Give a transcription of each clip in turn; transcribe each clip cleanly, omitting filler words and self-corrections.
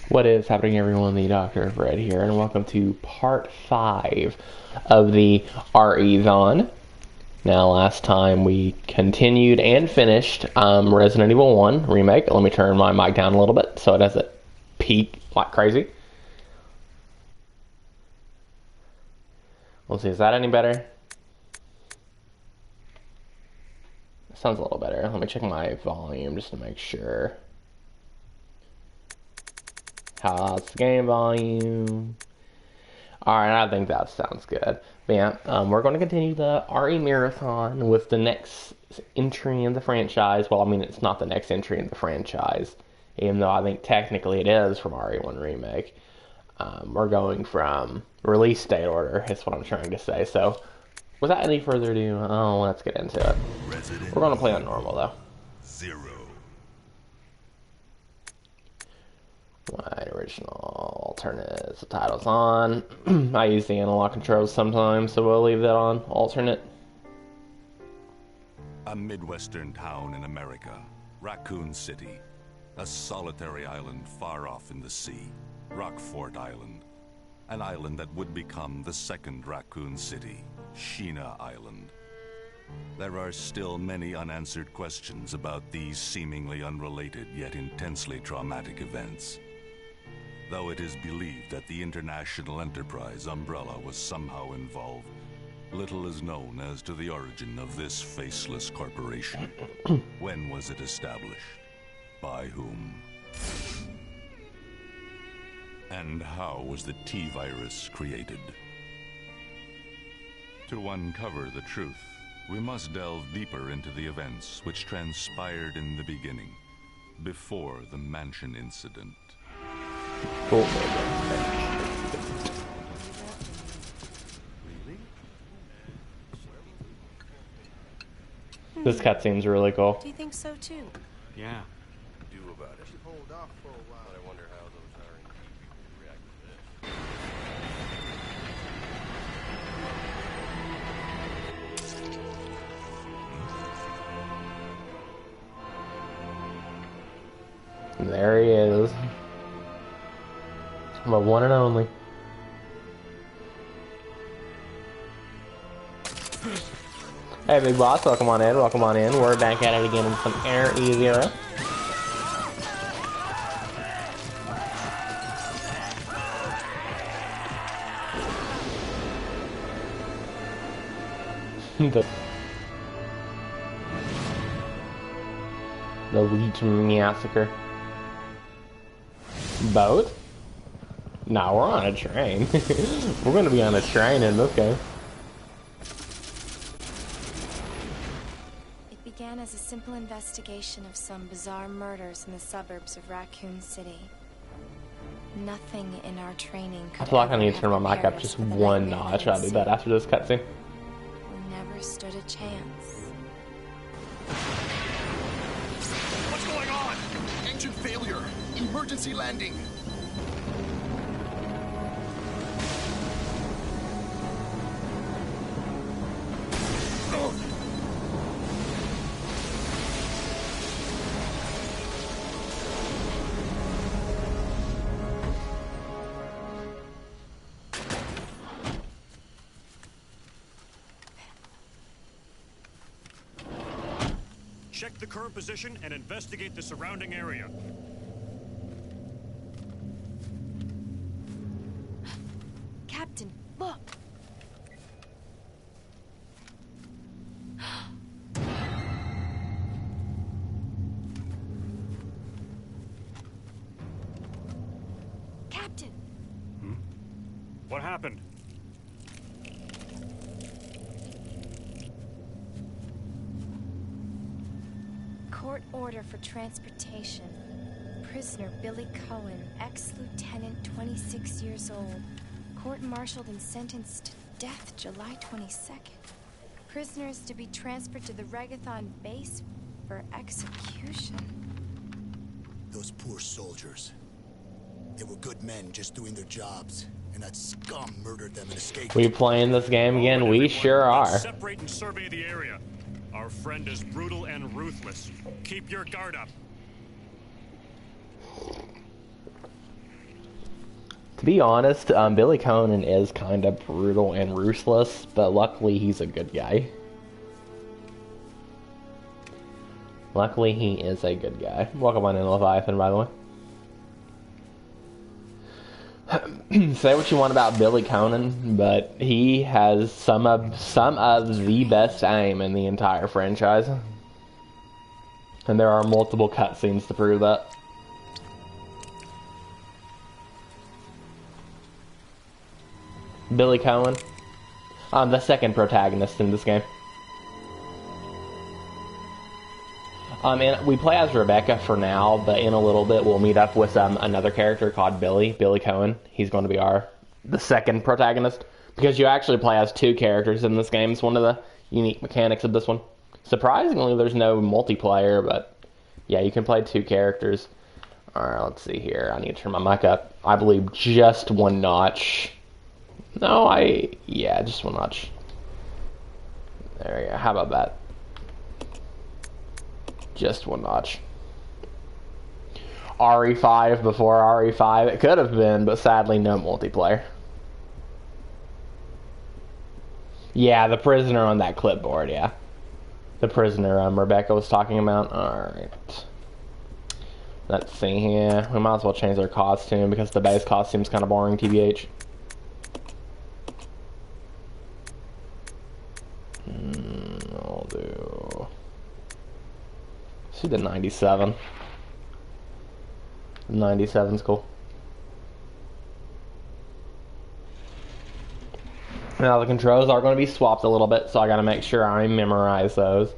What is happening, everyone? The Doctor of Red here, and welcome to part 5 of the RE-thon. Now, last time we continued and finished Resident Evil 1 Remake. Let me turn my mic down a little bit so it doesn't peak like crazy. Let's see, is that any better? Sounds a little better. Let me check my volume just to make sure. How's the game volume? Alright, I think that sounds good. But yeah, we're going to continue the RE maREthon with the next entry in the franchise. Well, I mean, it's not the next entry in the franchise, even though I think technically it is from RE1 Remake. We're going from release date order, is what I'm trying to say. So, without any further ado, let's get into it. We're going to play on normal, though. My original alternate subtitles on. I use the analog controls sometimes, so we'll leave that on alternate. A Midwestern town in America, Raccoon City. A solitary island far off in the sea, Rockfort Island. An island that would become the second Raccoon City, Sheena Island. There are still many unanswered questions about these seemingly unrelated yet intensely traumatic events. Though it is believed that the international enterprise umbrella was somehow involved, little is known as to the origin of this faceless corporation. When was it established? By whom? And how was the T-virus created? To uncover the truth, we must delve deeper into the events which transpired in the beginning, before the mansion incident. Cool. This cutscene's really cool. Do you think so too? Yeah. Do about it. Hold off for a while. I wonder how those R&D people react to And there he is. The one and only. Hey, big boss, welcome on in, welcome on in. We're back at it again in some RE0. the Leech Massacre. Boat? No, we're on a train. We're gonna be on a train in this game. It began as a simple investigation of some bizarre murders in the suburbs of Raccoon City. Nothing in our training could I feel like I ever need to have turn my mic up prepared us just for the one nightmare notch. that I'll do that after this cutscene. We never stood a chance. What's going on? Engine failure. Emergency landing. Check the current position and investigate the surrounding area. Captain, look! Captain! What happened? Court order for transportation. Prisoner Billy Cohen, ex-lieutenant, 26 years old. Court-martialed and sentenced to death July 22nd. Prisoners to be transferred to the Regathon base for execution. Those poor soldiers. They were good men just doing their jobs, and that scum murdered them and escaped. We playing this game again? We sure are. Separate and survey the area. Our friend is brutal and ruthless. Keep your guard up. To be honest, Billy Conan is kind of brutal and ruthless, but luckily he's a good guy. Luckily he is a good guy. Welcome on in, Leviathan, by the way. Say what you want about Billy Conan, but he has some of the best aim in the entire franchise. And there are multiple cutscenes to prove that. Billy Cohen, the second protagonist in this game. And we play as Rebecca for now, but in a little bit we'll meet up with another character called Billy Cohen. He's going to be the second protagonist, because you actually play as two characters in this game. It's one of the unique mechanics of this one. Surprisingly, there's no multiplayer, but yeah, you can play two characters. Alright, let's see here. I need to turn my mic up. I believe just one notch. No, yeah, just one notch. There we go. How about that? Just one notch. RE5 before RE5. It could have been, but sadly no multiplayer. Yeah, the prisoner on that clipboard, yeah. The prisoner Rebecca was talking about. Alright. Let's see here. We might as well change their costume because the base costume's kind of boring, TBH. I'll do... Let's do the 97. 97's cool. Now the controls are going to be swapped a little bit, so I got to make sure I memorize those.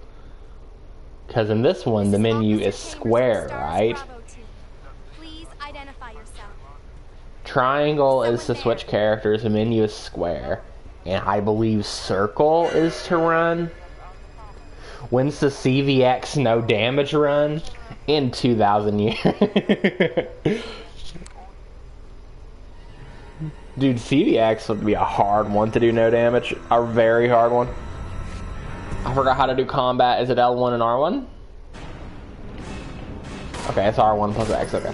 Because in this one, the menu is square, right? Please identify yourself. Triangle is to switch characters, the menu is square. And I believe circle is to run. When's the CVX no damage run? In 2,000 years. Dude, CVX would be a hard one to do no damage. A very hard one. I forgot how to do combat. Is it L1 and R1? Okay, it's R1 plus X, okay.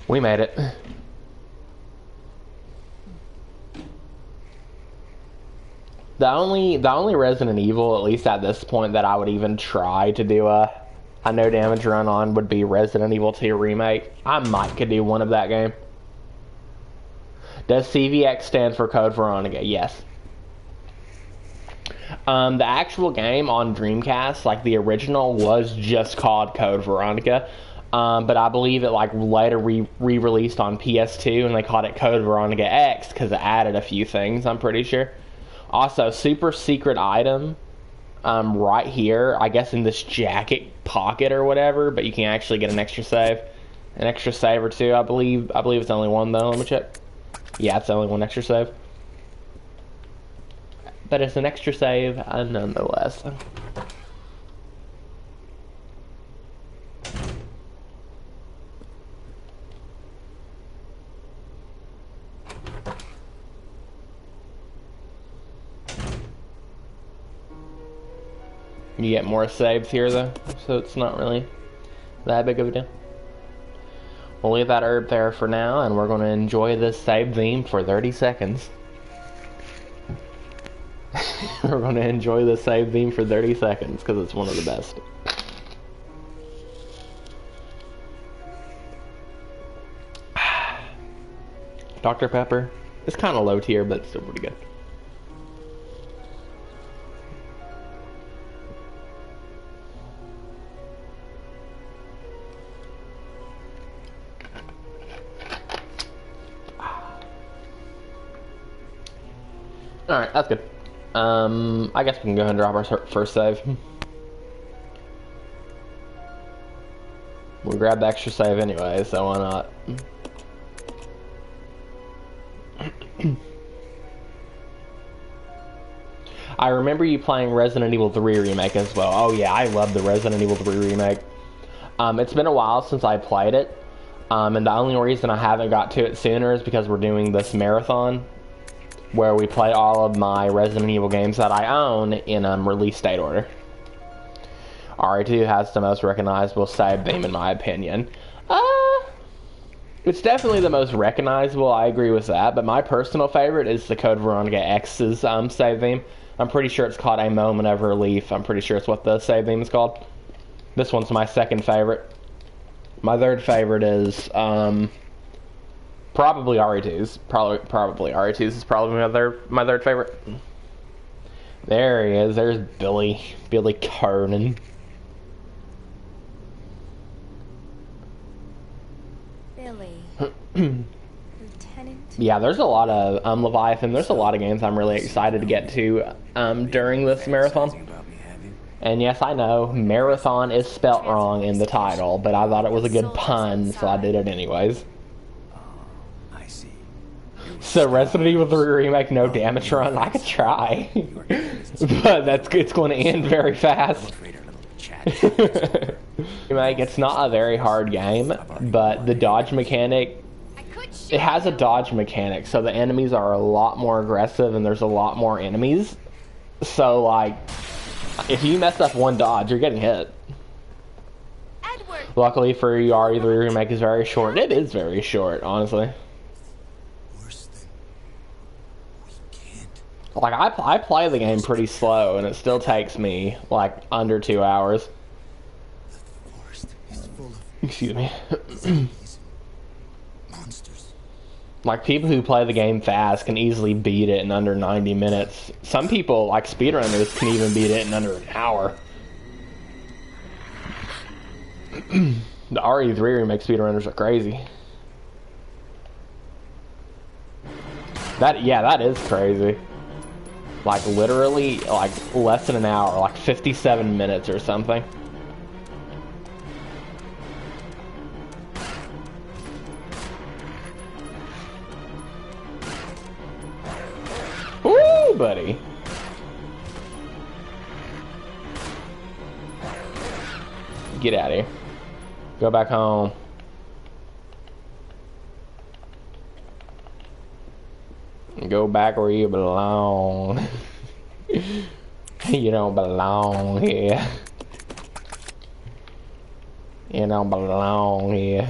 We made it. The only Resident Evil, at least at this point, that I would even try to do a no damage run on would be Resident Evil 2 Remake. I might could do one of that game. Does CVX stand for Code Veronica? Yes. The actual game on Dreamcast, like the original, was just called Code Veronica. But I believe it later re-released on PS2 and they called it Code Veronica X because it added a few things, I'm pretty sure. Also, super secret item right here, I guess in this jacket pocket or whatever, but you can actually get an extra save. An extra save or two, I believe. I believe it's only one though, let me check. Yeah, it's only one extra save. But it's an extra save nonetheless. You get more saves here though, so it's not really that big of a deal. We'll leave that herb there for now, and we're going to enjoy this save theme for 30 seconds. We're going to enjoy the save theme for 30 seconds, because it's one of the best. Dr. Pepper. It's kind of low tier, but it's still pretty good. Alright, that's good. I guess we can go ahead and drop our first save. We'll grab the extra save anyway, so why not? I remember you playing Resident Evil 3 Remake as well. Oh yeah, I love the Resident Evil 3 Remake. It's been a while since I played it. And the only reason I haven't got to it sooner is because we're doing this maREthon, where we play all of my Resident Evil games that I own in release date order. RE2 has the most recognizable save theme in my opinion. It's definitely the most recognizable, I agree with that, but my personal favorite is the Code Veronica X's save theme. I'm pretty sure it's called A Moment of Relief. I'm pretty sure it's what the save theme is called. This one's my second favorite. My third favorite is probably RE2's. Probably RE2's is probably my third favorite. There he is. There's Billy Kernan. Billy. Lieutenant. Yeah, there's a lot of Leviathan. There's a lot of games I'm really excited to get to during this marathon. And yes, I know maREthon is spelt wrong in the title, but I thought it was a good pun, so I did it anyways. I see. So Resident Evil 3 Remake no damage run, I could try. But it's going to end very fast. Remake, it's not a very hard game, but the dodge mechanic, it has a dodge mechanic, so the enemies are a lot more aggressive and there's a lot more enemies. So like, if you mess up one dodge, you're getting hit. Edward. Luckily for you, RE3 Remake is very short. It is very short, honestly. Worse than we can't. Like, I play the game pretty slow, and it still takes me, like, under 2 hours. The forest is full of Excuse me. zombies, monsters. Like, people who play the game fast can easily beat it in under 90 minutes. Some people, like speedrunners, can even beat it in under an hour. The RE3 Remake speedrunners are crazy. That is crazy. Like, literally, like, less than an hour, like 57 minutes or something. Woo, buddy. Get out of here. Go back home. Go back where you belong. You don't belong here. You don't belong here.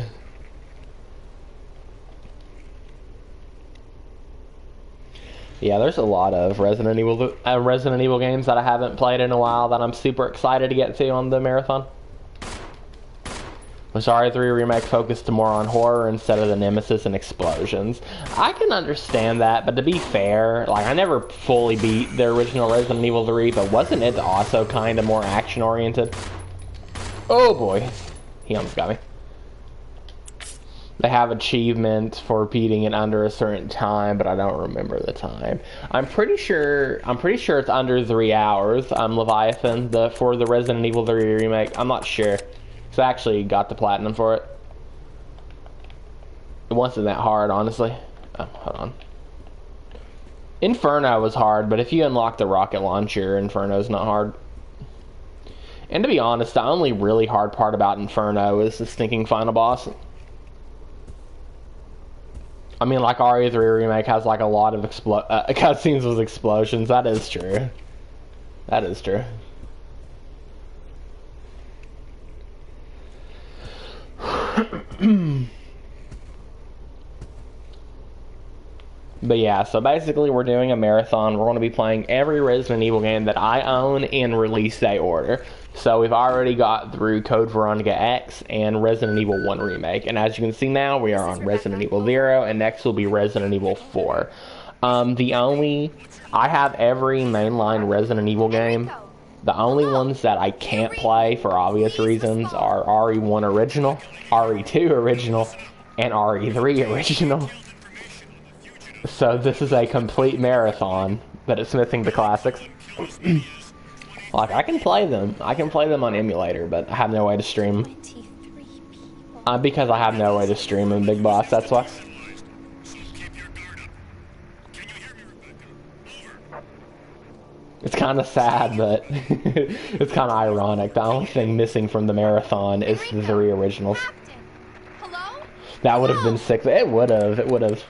Yeah, there's a lot of Resident Evil games that I haven't played in a while that I'm super excited to get to on the marathon. Which RE3 Remake focused more on horror instead of the nemesis and explosions. I can understand that, but to be fair, like, I never fully beat the original Resident Evil 3, but wasn't it also kind of more action-oriented? Oh boy. He almost got me. They have achievement for beating it under a certain time, but I don't remember the time. I'm pretty sure it's under 3 hours. Leviathan for the Resident Evil 3 Remake. I'm not sure. So I actually got the platinum for it. It wasn't that hard, honestly. Oh, hold on. Inferno was hard, but if you unlock the rocket launcher, Inferno's not hard. And to be honest, the only really hard part about Inferno is the stinking final boss. I mean, like, RE3 Remake has, like, a lot of cutscenes with explosions. That is true. That is true. But yeah, so basically we're doing a marathon. We're going to be playing every Resident Evil game that I own in release day order. So we've already got through Code Veronica X and Resident Evil 1 Remake. And as you can see now, we are on Resident Evil 0, and next will be Resident Evil 4. I have every mainline Resident Evil game. The only ones that I can't play for obvious reasons are RE1 Original, RE2 Original, and RE3 Original. So this is a complete marathon, but it's missing the classics. Like, I can play them. I can play them on emulator, but I have no way to stream them. Because I have no way to stream them, Big Boss, that's why. It's kind of sad, but it's kind of ironic. The only thing missing from the marathon is the 3 originals. Hello? That would have been sick. It would have.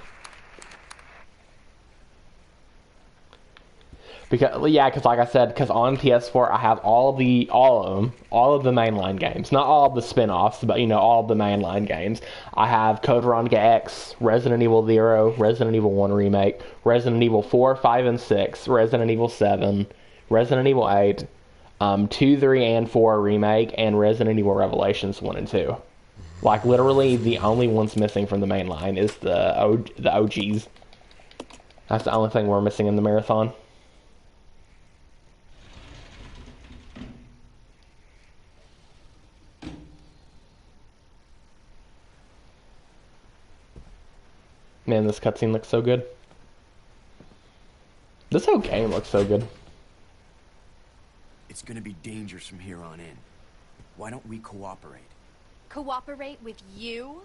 Because like I said, because on PS4 I have all of the mainline games, not all of the spin-offs, but all of the mainline games. I have Code Veronica X, Resident Evil 0, Resident Evil 1 Remake, Resident Evil 4, 5, and 6, Resident Evil 7, Resident Evil 8, 2, 3, and 4 Remake, and Resident Evil Revelations 1 and 2. Like, literally, the only ones missing from the mainline is the OGs. That's the only thing we're missing in the maREthon. Man, this cutscene looks so good. This whole game looks so good. It's gonna be dangerous from here on in. Why don't we cooperate? Cooperate with you?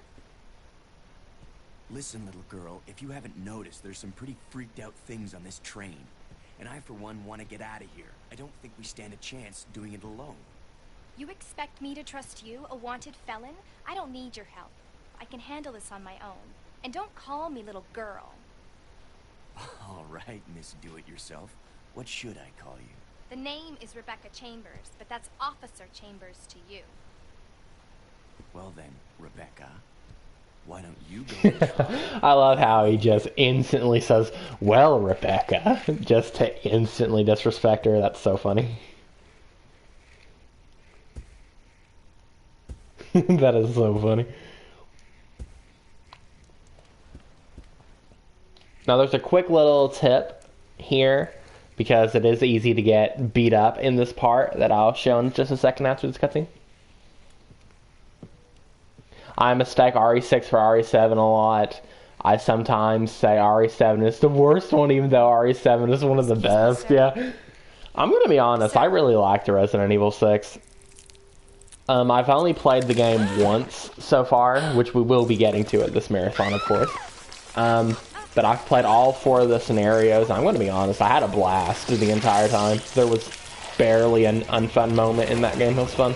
Listen, little girl, if you haven't noticed, there's some pretty freaked out things on this train. And I, for one, want to get out of here. I don't think we stand a chance doing it alone. You expect me to trust you, a wanted felon? I don't need your help. I can handle this on my own. And don't call me little girl. All right, Miss Do-It-Yourself. What should I call you? The name is Rebecca Chambers, but that's Officer Chambers to you. Well then, Rebecca, why don't you go? I love how he just instantly says, "Well, Rebecca," just to instantly disrespect her. That's so funny. That is so funny. Now there's a quick little tip here, because it is easy to get beat up in this part that I'll show in just a second after this cutscene. I mistake RE6 for RE7 a lot. I sometimes say RE7 is the worst one, even though RE7 is one of the best. Yeah, I'm gonna be honest, I really liked Resident Evil 6. I've only played the game once so far, which we will be getting to at this maREthon, of course. But I've played all 4 of the scenarios. I'm going to be honest, I had a blast the entire time. There was barely an unfun moment in that game. It was fun.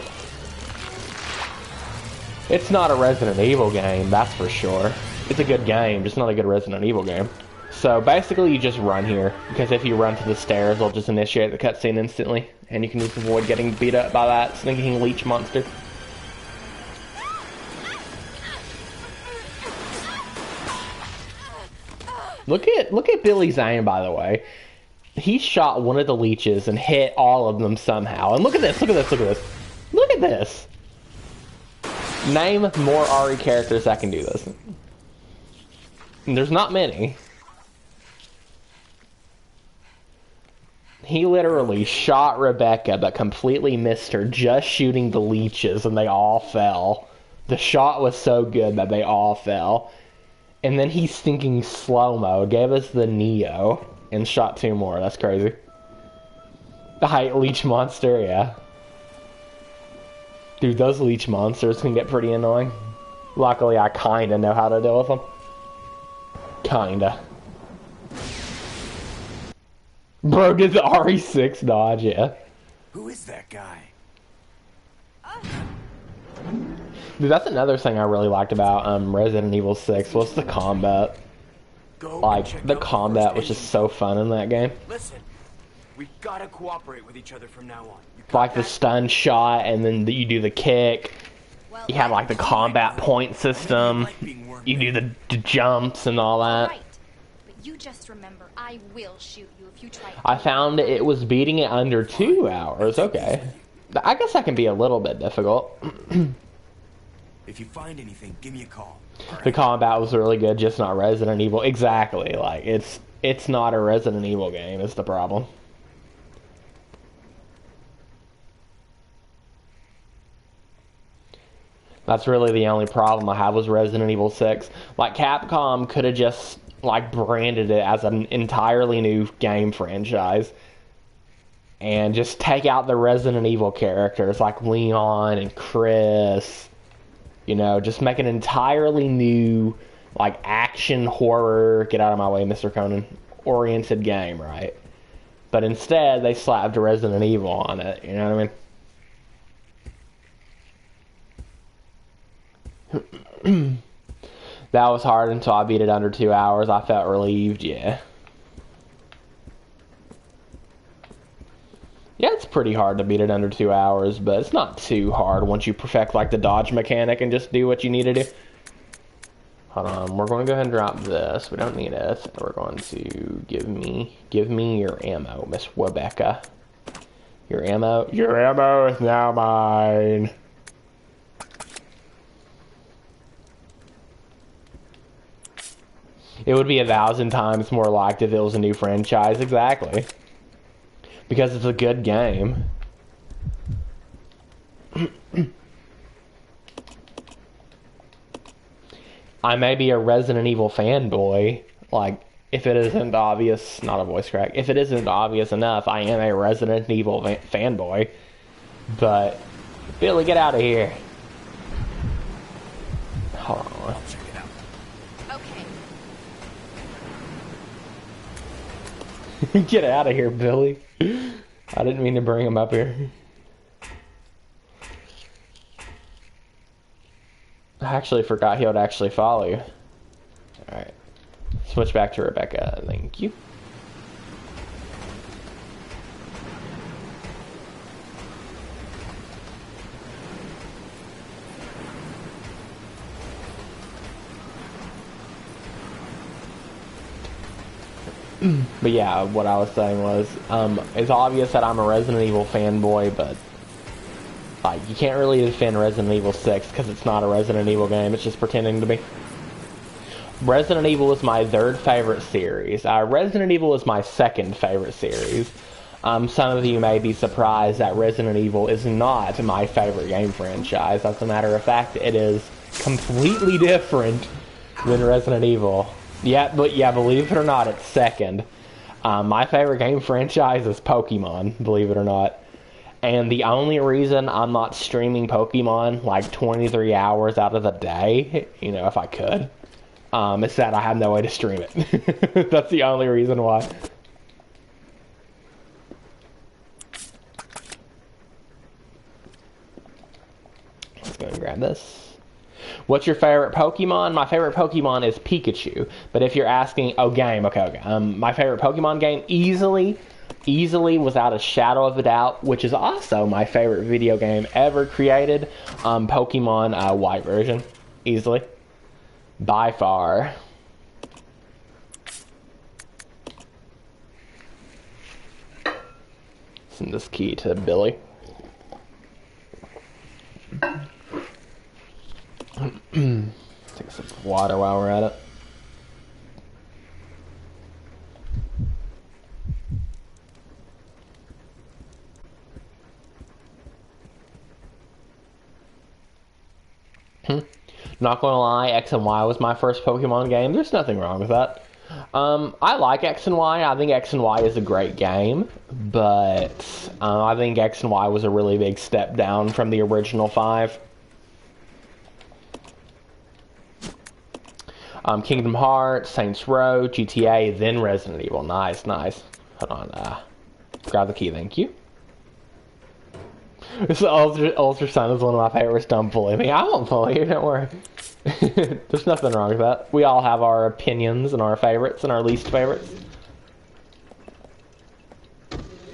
It's not a Resident Evil game, that's for sure. It's a good game, just not a good Resident Evil game. So basically you just run here, because if you run to the stairs, they'll just initiate the cutscene instantly, and you can just avoid getting beat up by that stinking leech monster. Look at Billy's aim, by the way. He shot one of the leeches and hit all of them somehow. And look at this, look at this, look at this. Look at this. Name more RE characters that can do this. And there's not many. He literally shot Rebecca, but completely missed her, just shooting the leeches, and they all fell. The shot was so good that they all fell. And then he's thinking slow-mo, gave us the Neo, and shot 2 more. That's crazy. The height leech monster, yeah. Dude, those leech monsters can get pretty annoying. Luckily, I kinda know how to deal with them. Kinda. Bro, did the RE6 dodge, yeah. Who is that guy? Dude, that's another thing I really liked about Resident Evil 6 was the combat. Like, the combat was just so fun in that game. Listen, we gotta cooperate with each other from now on. Like the stun shot, and then you do the kick. You have like the combat point system. You do the jumps and all that. Right. But you just remember, I will shoot you if you try. I found it was beating it under 2 hours. Okay. I guess that can be a little bit difficult. If you find anything, give me a call. The combat was really good, just not Resident Evil. Exactly. Like, it's not a Resident Evil game, is the problem. That's really the only problem I have was Resident Evil 6. Like, Capcom could have just, like, branded it as an entirely new game franchise. And just take out the Resident Evil characters, like Leon and Chris. You know, just make an entirely new, like, action, horror, get out of my way, Mr. Conan, oriented game, right? But instead, they slapped Resident Evil on it, you know what I mean? That was hard until I beat it under 2 hours. I felt relieved, yeah. Yeah, it's pretty hard to beat it under 2 hours, but it's not too hard once you perfect like the dodge mechanic and just do what you need to do. Hold on, we're going to go ahead and drop this. We don't need it. We're going to give me your ammo, Miss Rebecca. Your ammo is now mine. It would be 1,000 times more liked if it was a new franchise, exactly. Because it's a good game. I may be a Resident Evil fanboy. Like, if it isn't obvious, not a voice crack. If it isn't obvious enough, I am a Resident Evil fanboy. But, Billy, get out of here. Hold on. Check it out. Okay. Get out of here, Billy. I didn't mean to bring him up here. I actually forgot he would actually follow you. Alright. Switch back to Rebecca. Thank you. But yeah, what I was saying was, it's obvious that I'm a Resident Evil fanboy, but like, you can't really defend Resident Evil 6 because it's not a Resident Evil game, it's just pretending to be. Resident Evil is my 3rd favorite series. Resident Evil is my 2nd favorite series. Some of you may be surprised that Resident Evil is not my favorite game franchise. As a matter of fact, it is completely different than Resident Evil. Yeah, but yeah, believe it or not, it's 2nd. My favorite game franchise is Pokemon, believe it or not. And the only reason I'm not streaming Pokemon like 23 hours out of the day, you know, if I could, is that I have no way to stream it. That's the only reason why. Let's go and grab this. What's your favorite Pokemon? My favorite Pokemon is Pikachu. But if you're asking, oh, game, okay. My favorite Pokemon game, easily, without a shadow of a doubt, which is also my favorite video game ever created, Pokemon White version, easily, by far. Send this key to Billy. Take some water while we're at it. Not gonna lie, X and Y was my first Pokemon game. There's nothing wrong with that. I like X and Y. I think X and Y is a great game, but I think X and Y was a really big step down from the original 5. Kingdom Hearts, Saints Row, GTA, then Resident Evil. Nice, nice. Hold on, grab the key, thank you. This Ultra Sun is one of my favorites. Don't bully me. I won't bully you, don't worry. There's nothing wrong with that. We all have our opinions and our favorites and our least favorites.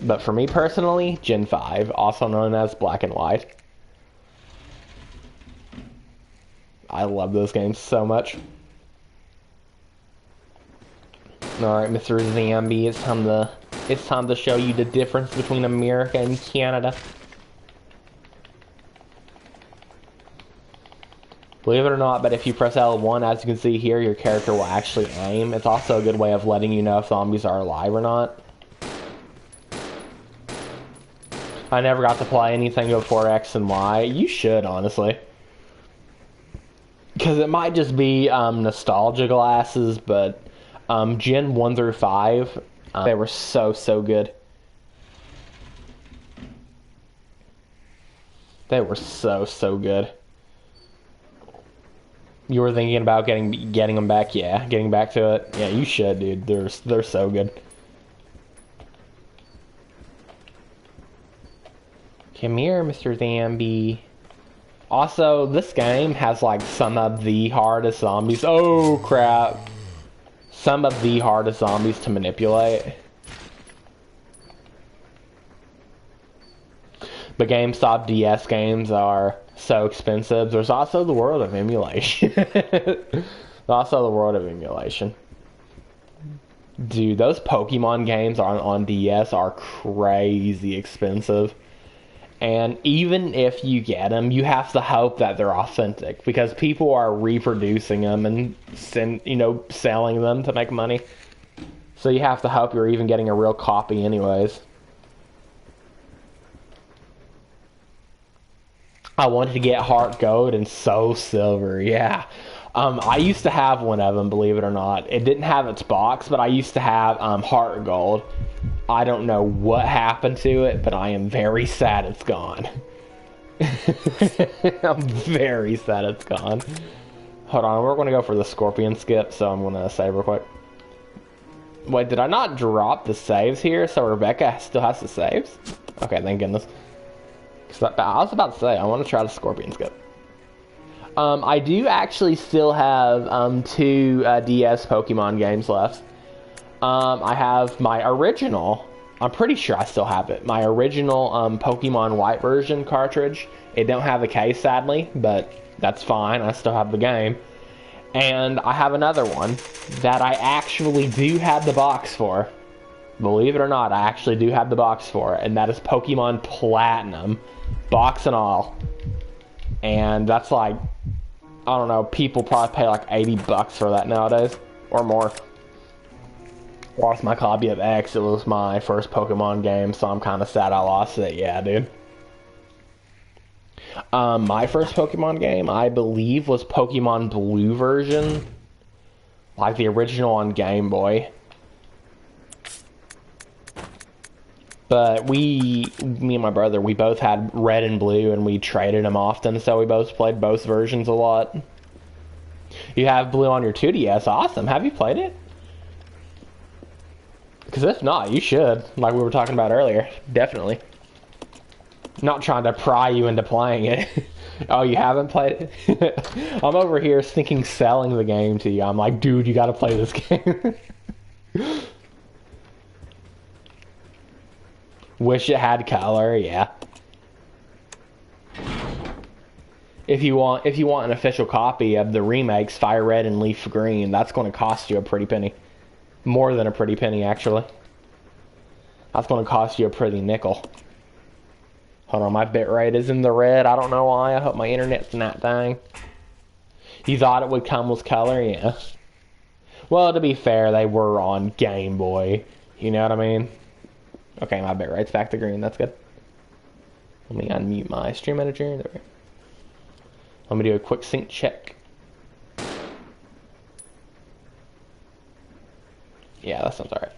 But for me personally, Gen 5, also known as Black and White. I love those games so much. Alright, Mr. Zambi, it's time to show you the difference between America and Canada. Believe it or not, but if you press L1, as you can see here, your character will actually aim. It's also a good way of letting you know if zombies are alive or not. I never got to play anything before X and Y. You should, honestly. Because it might just be nostalgia glasses, but Gen 1 through 5, they were so good. They were so good. You were thinking about getting them back? Yeah, getting back to it. Yeah, you should, dude. They're so good. Come here, Mr. Zambi. Also, this game has like some of the hardest zombies. Oh crap! Some of the hardest zombies to manipulate. But GameStop DS games are so expensive. There's also the world of emulation. There's also the world of emulation. Dude, those Pokemon games on DS are crazy expensive. And even if you get them, you have to hope that they're authentic because people are reproducing them and selling them to make money. So you have to hope you're even getting a real copy anyways. I wanted to get Heart Gold and Soul Silver, yeah. I used to have one of them, believe it or not. It didn't have its box, but I used to have Heart Gold. I don't know what happened to it, but I am very sad it's gone. I'm very sad it's gone. Hold on, we're going to go for the Scorpion skip, so I'm going to save real quick. Wait, did I not drop the saves here, so Rebecca still has the saves? Okay, thank goodness. I was about to say, I want to try the Scorpion skip. I do actually still have 2 DS Pokemon games left. I have my original, I'm pretty sure I still have it, my original Pokemon White version cartridge. It don't have a case, sadly, but that's fine, I still have the game. And I have another one that I actually do have the box for. Believe it or not, I actually do have the box for it, and that is Pokemon Platinum, box and all. And that's like, I don't know, people probably pay like $80 for that nowadays, or more. Lost my copy of X, it was my first Pokemon game, so I'm kind of sad I lost it, yeah, dude. My first Pokemon game, I believe, was Pokemon Blue version, like the original on Game Boy. But me and my brother, we both had red and blue, and we traded them often, so we both played both versions a lot. You have blue on your 2DS, awesome. Have you played it? Because if not, you should, like we were talking about earlier. Definitely. Not trying to pry you into playing it. Oh, you haven't played it? I'm over here thinking selling the game to you. I'm like, dude, you gotta play this game. Wish it had color, yeah. If you want an official copy of the remakes, Fire Red and Leaf Green, that's going to cost you a pretty penny. More than a pretty penny, actually. That's going to cost you a pretty nickel. Hold on, my bitrate is in the red. I don't know why. I hope my internet's not dying. You thought it would come with color? Yeah. Well, to be fair, they were on Game Boy. You know what I mean? Okay, my bitrate's back to green. That's good. Let me unmute my stream manager. There we go. Let me do a quick sync check. Yeah, that sounds alright.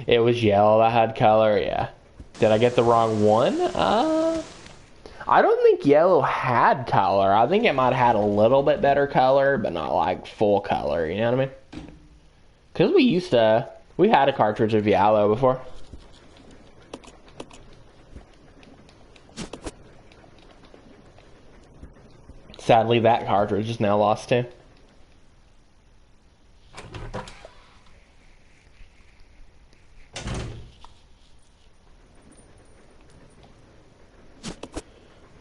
It was yellow that had color, yeah. Did I get the wrong one? I don't think yellow had color. I think it might have had a little bit better color, but not like full color, you know what I mean? Because we had a cartridge of yellow before. Sadly, that cartridge is now lost too.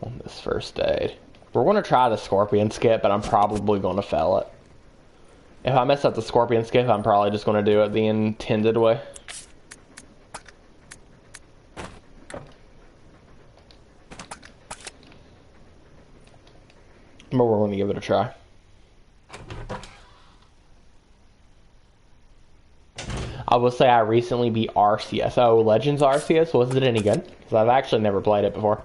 On this first aid. We're going to try the Scorpion skip, but I'm probably going to fail it. If I mess up the Scorpion skip, I'm probably just going to do it the intended way. But we're going to give it a try. I will say I recently beat Arceus. Oh, Legends Arceus? Was it any good? Because I've actually never played it before.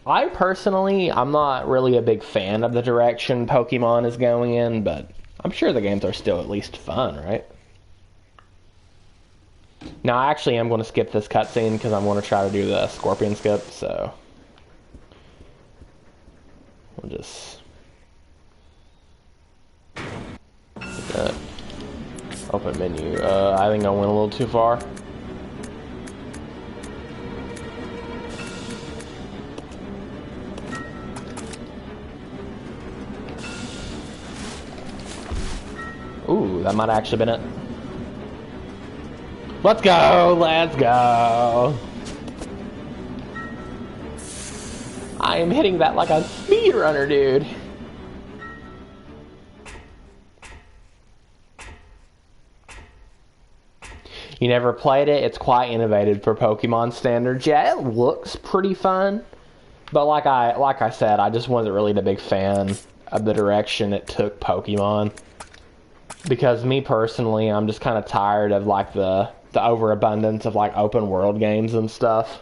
I personally, I'm not really a big fan of the direction Pokemon is going in, but I'm sure the games are still at least fun, right? Now, I actually am going to skip this cutscene because I'm going to try to do the Scorpion skip, so... We'll just... Open menu. I think I went a little too far. that might have actually been it. Let's go! Let's go! I am hitting that like a speedrunner, dude. You never played it? It's quite innovative for Pokemon standards. Yeah, it looks pretty fun. But like I said, I just wasn't really a big fan of the direction it took Pokemon. Because me personally, I'm just kind of tired of like the overabundance of like open world games and stuff.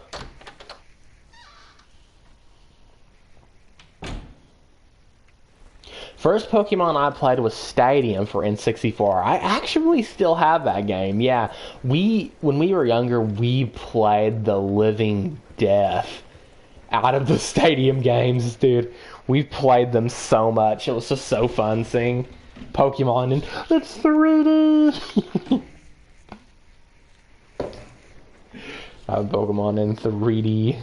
First Pokemon I played was Stadium for N64. I actually still have that game. Yeah, when we were younger, we played the living death out of the Stadium games, dude. We played them so much. It was just so fun seeing Pokemon and it's 3D. I have Pokemon in 3D.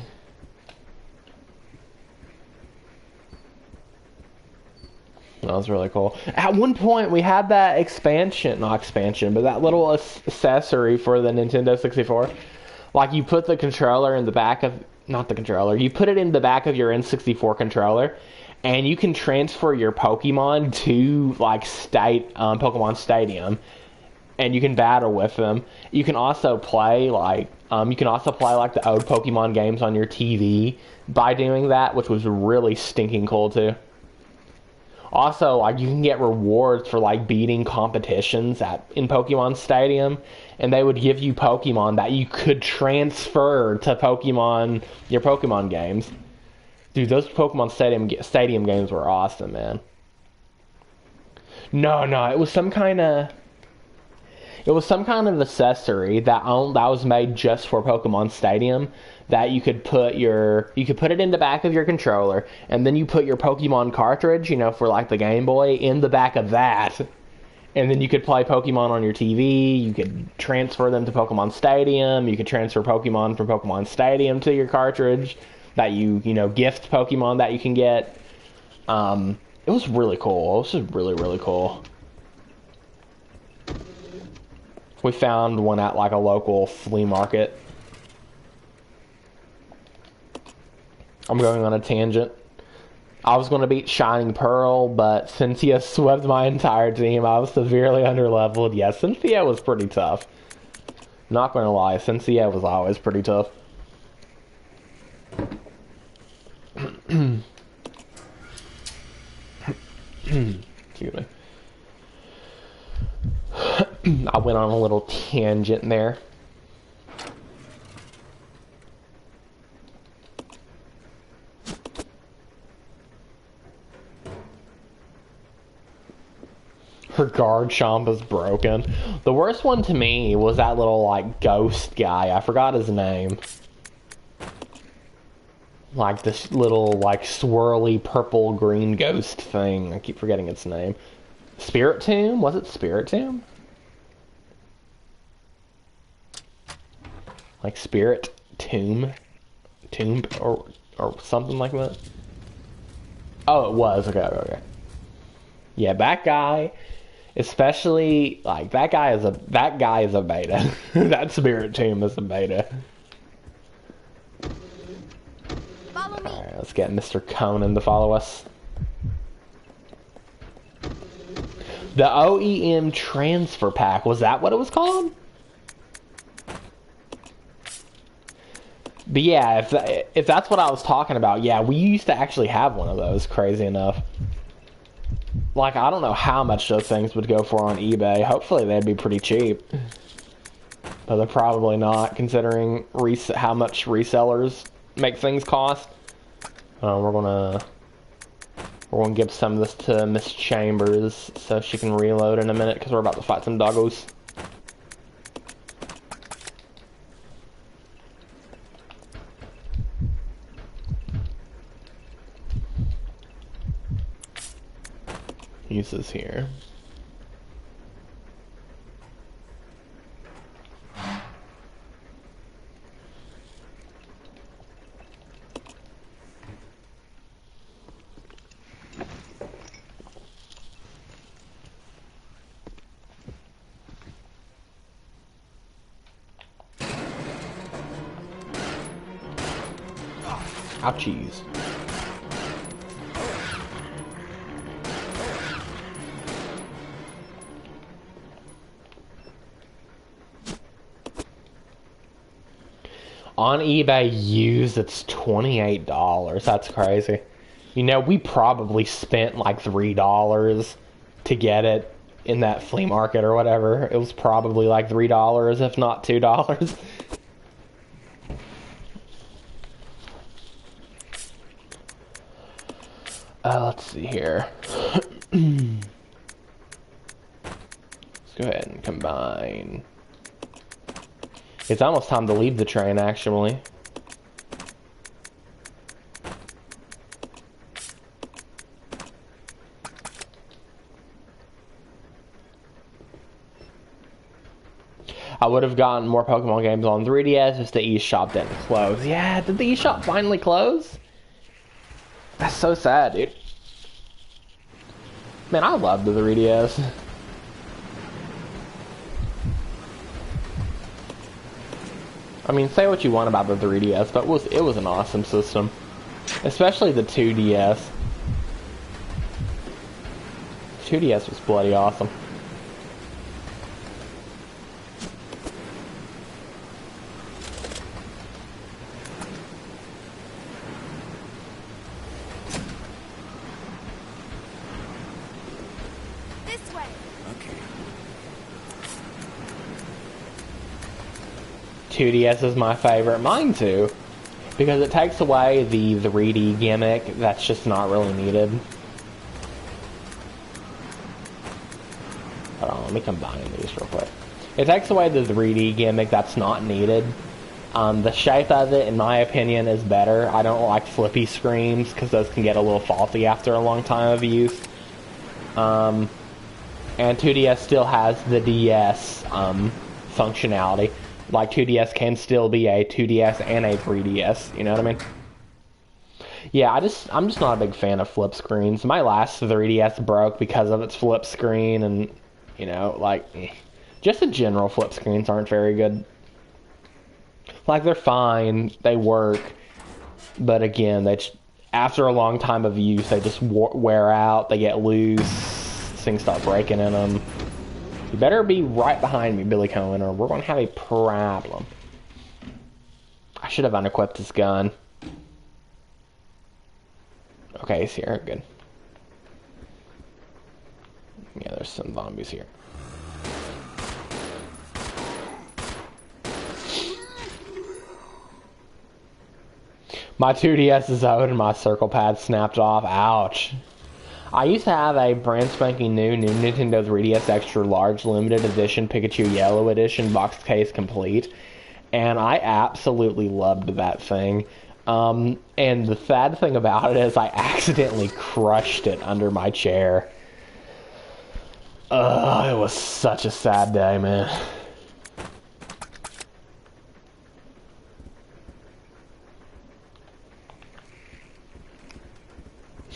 That was really cool. At one point, we had that not expansion, but that little accessory for the Nintendo 64. Like, you put the controller in the back of, not the controller, you put it in the back of your N64 controller, and you can transfer your Pokemon to, like, Pokemon Stadium, and you can battle with them. You can also play, like, the old Pokemon games on your TV by doing that, which was really stinking cool, too. Also, like, you can get rewards for, like, beating competitions in Pokemon Stadium, and they would give you Pokemon that you could transfer to your Pokemon games. Dude, those Pokemon Stadium games were awesome, man. No, it was some kind of accessory that was made just for Pokemon Stadium that you could put it in the back of your controller, and then you put your Pokemon cartridge, for like the Game Boy, in the back of that, and then you could play Pokemon on your TV. You could transfer them to Pokemon Stadium. You could transfer Pokemon from Pokemon Stadium to your cartridge that you gift Pokemon that you can get. It was really cool. It was just really, really cool. We found one at like a local flea market. I'm going on a tangent. I was going to beat Shining Pearl, but Cynthia swept my entire team. I was severely underleveled. Yeah, Cynthia was pretty tough. Not going to lie, Cynthia was always pretty tough. Excuse me. I went on a little tangent there. Her guard chomp is broken. The worst one to me was that little, like, ghost guy. I forgot his name. Like, this little, like, swirly purple-green ghost thing. I keep forgetting its name. Spirit Tomb? Was it Spirit Tomb? Like, Spirit Tomb? Or something like that? Oh, it was. Okay. Yeah, that guy... Especially, like, that guy is a beta. That Spirit Tomb is a beta. Follow me. Alright, let's get Mr. Conan to follow us. The OEM Transfer Pack, was that what it was called? But yeah, if that's what I was talking about, yeah, we used to actually have one of those, crazy enough. Like, I don't know how much those things would go for on eBay. Hopefully they'd be pretty cheap. But they're probably not, considering how much resellers make things cost. We're gonna give some of this to Miss Chambers so she can reload in a minute, because we're about to fight some doggos. Use this here. Ouchies. On eBay used, it's $28. That's crazy. You know, we probably spent like $3 to get it in that flea market or whatever. It was probably like $3, if not $2. Let's see here. Let's go ahead and combine. It's almost time to leave the train, actually. I would have gotten more Pokemon games on 3DS if the eShop didn't close. Yeah, did the eShop finally close? That's so sad, dude. Man, I love the 3DS. I mean, say what you want about the 3DS, but it was an awesome system. Especially the 2DS. 2DS was bloody awesome. This way. Okay. 2DS is my favorite. Mine too. Because it takes away the 3D gimmick that's just not really needed. Hold on, let me combine these real quick. It takes away the 3D gimmick that's not needed. The shape of it, in my opinion, is better. I don't like flippy screens because those can get a little faulty after a long time of use. And 2DS still has the DS functionality. Like 2DS can still be a 2DS and a 3DS, you know what I mean? Yeah, I'm just not a big fan of flip screens. My last 3DS broke because of its flip screen, and you know, like just the general flip screens aren't very good. Like they're fine, they work, but again, after a long time of use, they just wear out, they get loose, things start breaking in them. You better be right behind me, Billy Cohen, or we're going to have a problem. I should have unequipped this gun. Okay, he's here. Good. Yeah, there's some zombies here. My 2DS is out and my circle pad snapped off. Ouch. I used to have a brand spanking new Nintendo 3DS Extra Large Limited Edition Pikachu Yellow Edition box case complete, and I absolutely loved that thing. And the sad thing about it is I accidentally crushed it under my chair. It was such a sad day, man.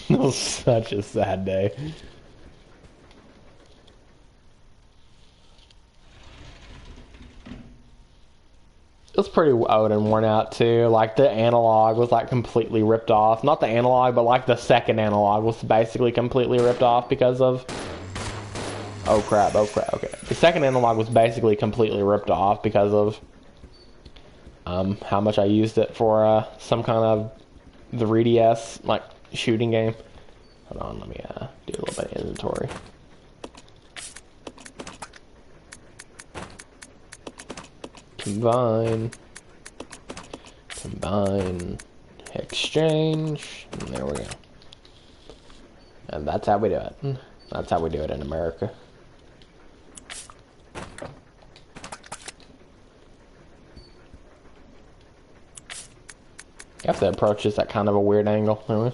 It was such a sad day. It was pretty old and worn out too. Like the analog was like completely ripped off. Not the analog, but like the second analog was basically completely ripped off because of... Oh crap, okay. The second analog was basically completely ripped off because of how much I used it for some kind of 3DS, like, shooting game. Hold on, let me do a little bit of inventory. Combine, exchange, and there we go. And that's how we do it. That's how we do it in America. You have to approach this at kind of a weird angle, anyway.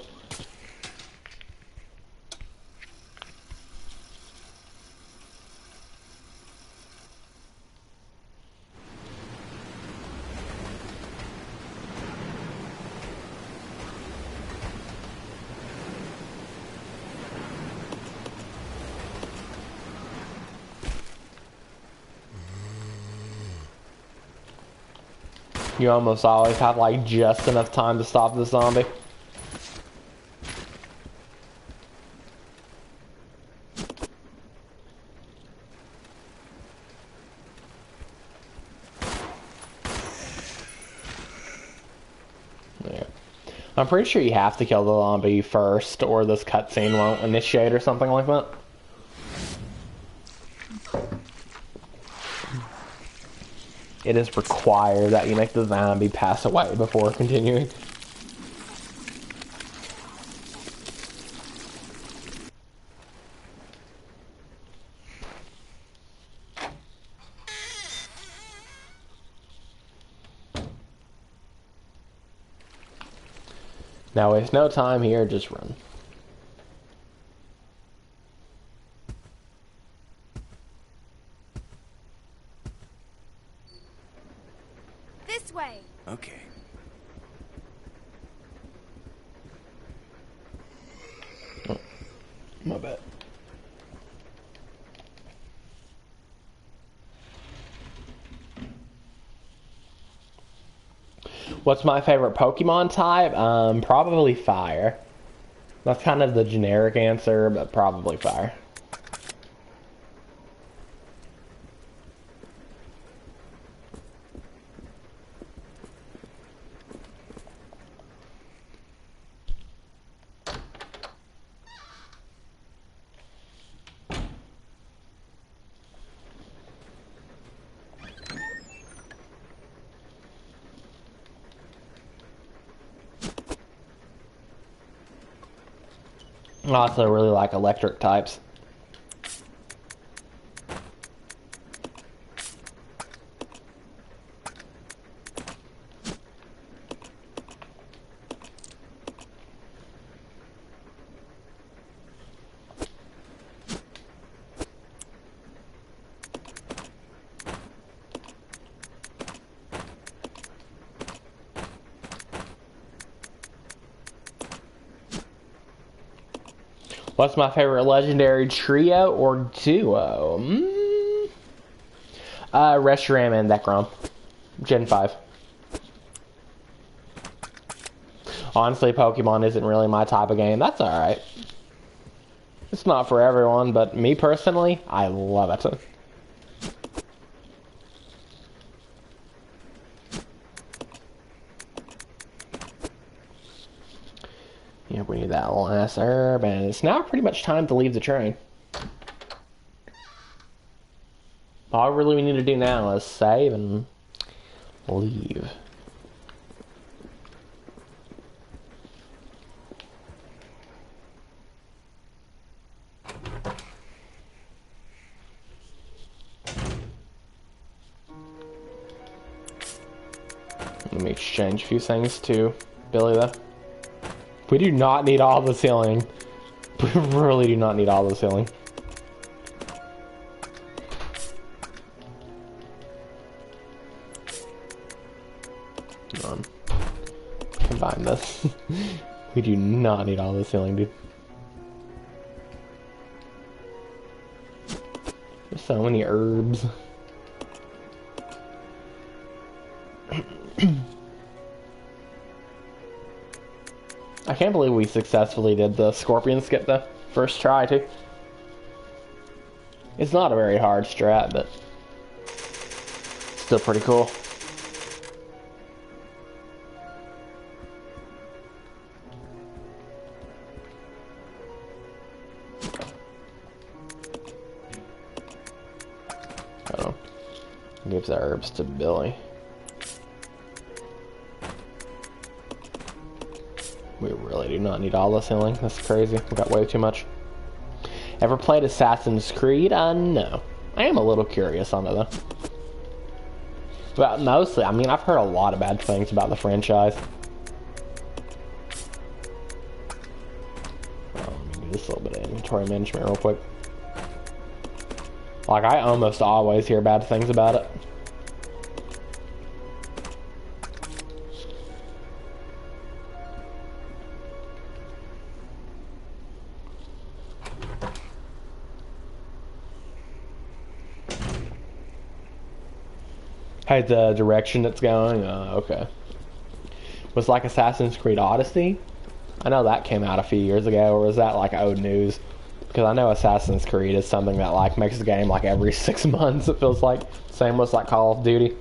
You almost always have like just enough time to stop the zombie. Yeah. I'm pretty sure you have to kill the zombie first or this cutscene won't initiate or something like that. It is required that you make the zombie pass away before continuing. Now waste no time here, just run. This way. Okay. Oh, my bad. What's my favorite Pokemon type? Probably fire. That's kind of the generic answer, but probably fire. I also really like electric types. What's my favorite legendary trio or duo? Reshiram and Zekrom. Gen 5. Honestly, Pokemon isn't really my type of game. That's alright. It's not for everyone, but me personally, I love it. Yeah, we need that last herb, and it's now pretty much time to leave the train. All really we need to do now is save and leave. Let me exchange a few things to Billy though. We do not need all the healing. We really do not need all the healing. Combine this. We do not need all this healing, dude. There's so many herbs. I can't believe we successfully did the scorpion skip the first try too. It's not a very hard strat, but still pretty cool. Oh, gives the herbs to Billy. We really do not need all this healing. That's crazy. We got way too much. Ever played Assassin's Creed? No. I am a little curious on it though. But mostly, I mean, I've heard a lot of bad things about the franchise. Let me do this little bit of inventory management real quick. Like, I almost always hear bad things about it. Hey, the direction it's going? Okay. Was like Assassin's Creed Odyssey? I know that came out a few years ago, or was that like old news? Because I know Assassin's Creed is something that like makes the game like every 6 months, it feels like. Same with like Call of Duty.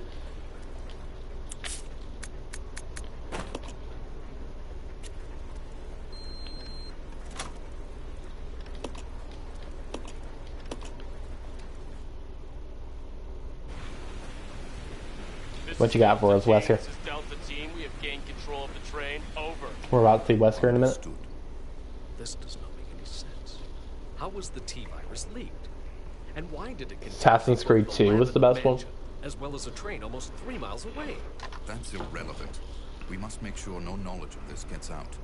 What you got for us, Wesker? This is Delta Team. We have gained control of the train. Over. We're about to see Wesker in a minute. Understood. This does not make any sense. How was the T-virus leaked? And why did it contain Assassin's Creed 2 was the best one. as well as a train almost 3 miles away? That's irrelevant. We must make sure no knowledge of this gets out.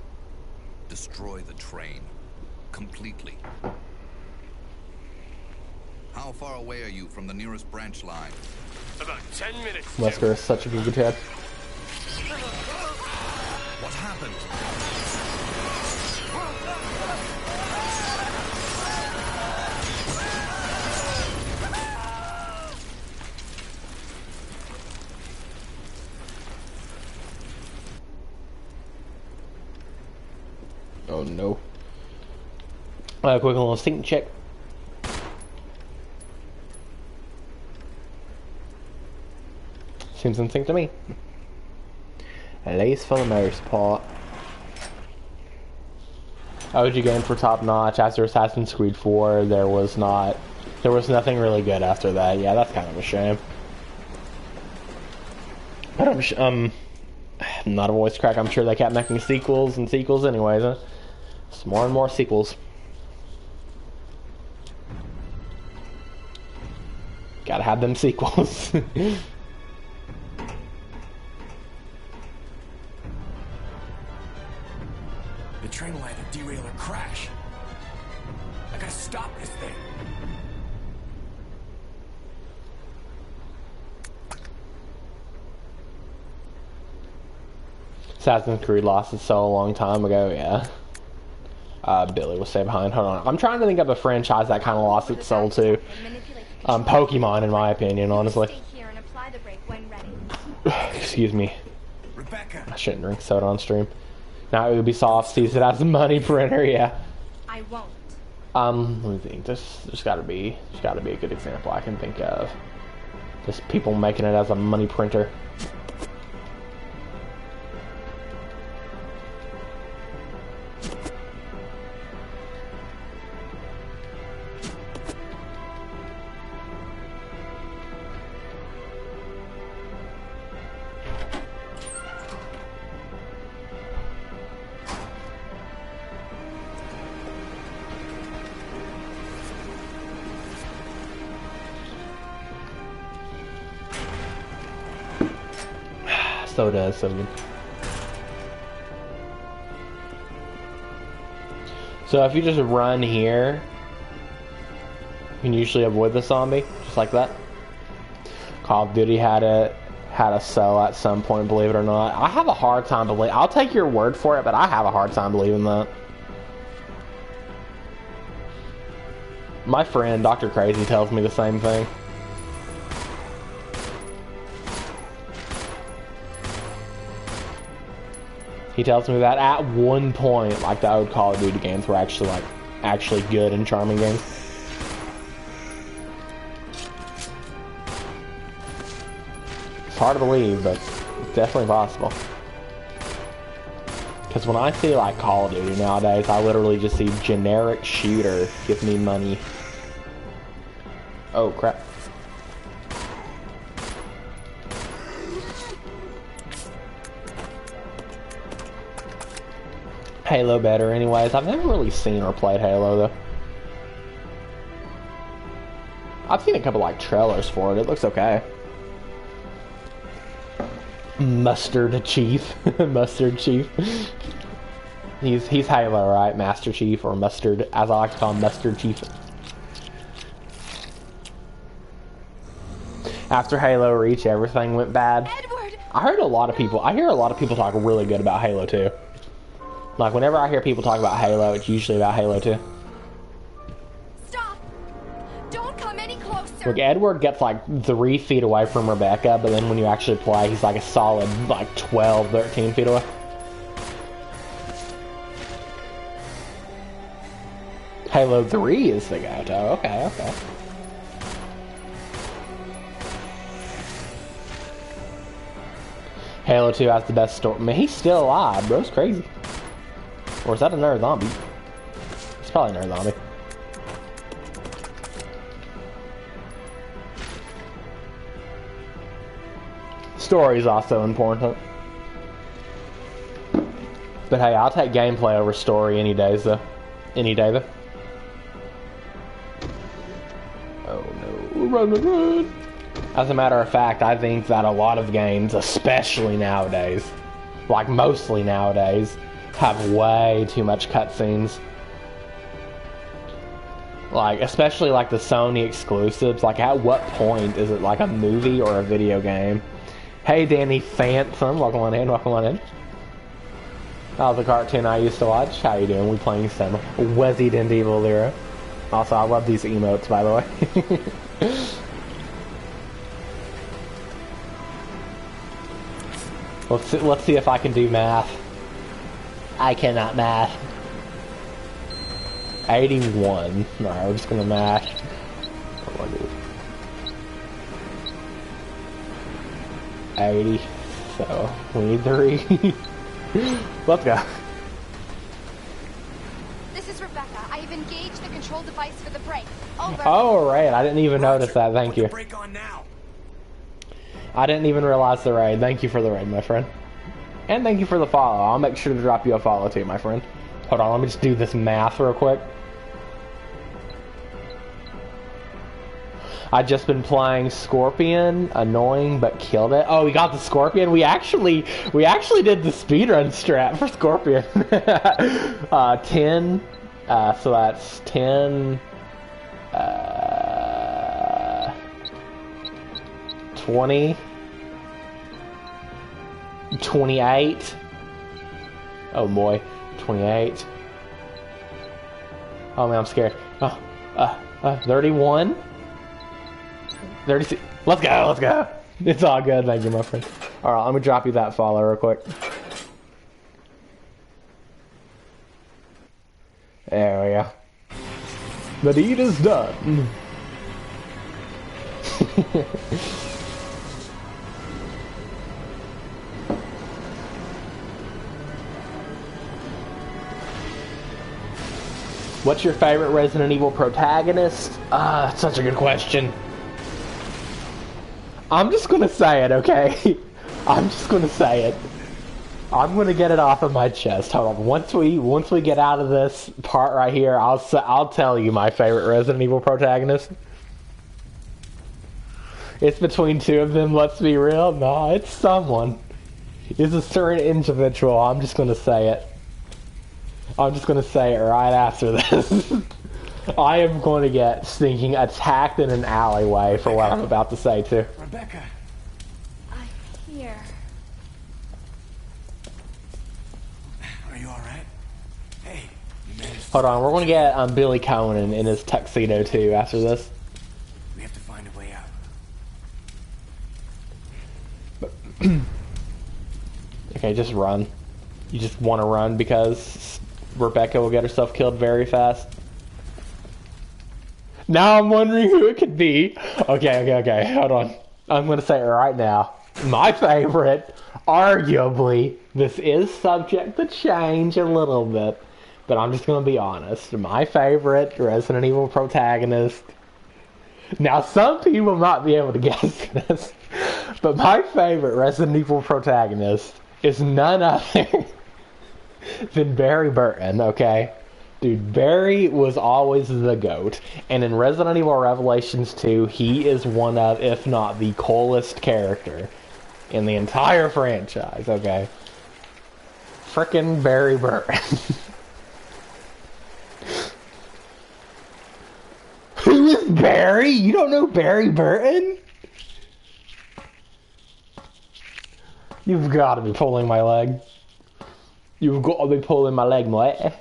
Destroy the train. Completely. How far away are you from the nearest branch line? About 10 minutes. Wesker is such a good Chad. What happened? Oh no. Quick little sync check. Seems in sync to me. At least for the most part. OG game for top notch. After Assassin's Creed 4, there was nothing really good after that. Yeah, that's kind of a shame. But not a voice crack. I'm sure they kept making sequels and sequels anyways. Huh? Just more and more sequels. Gotta have them sequels. The train will either derail or crash. I gotta stop this thing. Assassin's Creed lost its soul a long time ago, yeah. Billy will stay behind. Hold on. I'm trying to think of a franchise that kind of lost its soul too. Pokemon, in my opinion, honestly. Excuse me. Rebecca. I shouldn't drink soda on stream. Now Ubisoft sees it as a money printer, yeah. I won't. Let me think. There's gotta be a good example I can think of. Just people making it as a money printer. Soda is so good. So if you just run here, you can usually avoid the zombie, just like that. Call of Duty had a cell at some point, believe it or not. I have a hard time believing. I'll take your word for it, but I have a hard time believing that. My friend, Dr. Crazy, tells me the same thing. He tells me that at one point, like the old Call of Duty games were actually good and charming games. It's hard to believe, but it's definitely possible. Because when I see like Call of Duty nowadays, I literally just see generic shooter give me money. Oh crap. Halo better anyways. I've never really seen or played Halo though. I've seen a couple like trailers for it. It looks okay. Mustard Chief. Mustard Chief. He's Halo, right? Master Chief or Mustard, as I like to call him, Mustard Chief. After Halo Reach, everything went bad. Edward! I hear a lot of people talk really good about Halo 2. Like, whenever I hear people talk about Halo, it's usually about Halo 2. Stop! Don't come any closer! Sir. Look, Edward gets like 3 feet away from Rebecca, but then when you actually play, he's like a solid like 12, 13 feet away. Halo 3 is the go-to. Okay, okay. Halo 2 has the best story. I mean, he's still alive, bro. It's crazy. Or is that another zombie? It's probably another zombie. Story is also important. But hey, I'll take gameplay over story any days, though. Any day, though. Oh no. Run, run, run. As a matter of fact, I think that a lot of games, especially nowadays, like mostly nowadays, have way too much cutscenes. Like, especially like the Sony exclusives. Like, at what point is it like a movie or a video game? Hey, Danny Phantom, welcome on in, welcome on in. That was a cartoon I used to watch. How you doing? We playing some Resident Evil 0. Also, I love these emotes, by the way. Let's see if I can do math. I cannot math. 81. Alright, we're just gonna math. What do I do? 80. So, we need 3. Let's go. This is Rebecca. I have engaged the control device for the brake. Over. Oh, right. I didn't even notice that. Thank you. Brake on now. I didn't even realize the raid. Thank you for the raid, my friend. And thank you for the follow. I'll make sure to drop you a follow too, my friend. Hold on, let me just do this math real quick. I just been playing Scorpion, annoying but killed it. Oh, we got the Scorpion. We actually did the speedrun strat for Scorpion. 10. So that's 10. 20. 28. Oh boy, 28. Oh man, I'm scared. 31. 36. Let's go, let's go. It's all good, thank you, my friend. Alright, let me drop you that follow real quick. There we go. The deed is done. What's your favorite Resident Evil protagonist? That's such a good question. I'm just gonna say it, okay? I'm just gonna say it. I'm gonna get it off of my chest. Hold on. Once we get out of this part right here, I'll tell you my favorite Resident Evil protagonist. It's between 2 of them. Let's be real. No, it's someone. It's a certain individual. I'm just gonna say it. I'm just gonna say it right after this. I am going to get stinking attacked in an alleyway for what I'm about to say too. Rebecca. I'm here. Are you alright? Hey, you managed to... Hold on, we're gonna get Billy Cohen in his tuxedo too after this. We have to find a way out. Okay, just run. You just want to run because Rebecca will get herself killed very fast. Now I'm wondering who it could be. Okay, hold on. I'm going to say it right now. My favorite, arguably, this is subject to change a little bit, but I'm just going to be honest. My favorite Resident Evil protagonist. Now, some people might be able to guess this, but my favorite Resident Evil protagonist is none other than Barry Burton, okay? Dude, Barry was always the GOAT, and in Resident Evil Revelations 2, he is one of, if not the coolest character in the entire franchise, okay? Frickin' Barry Burton. Who is Barry? You don't know Barry Burton? You've got to be pulling my leg. You've got to be pulling my leg, mate.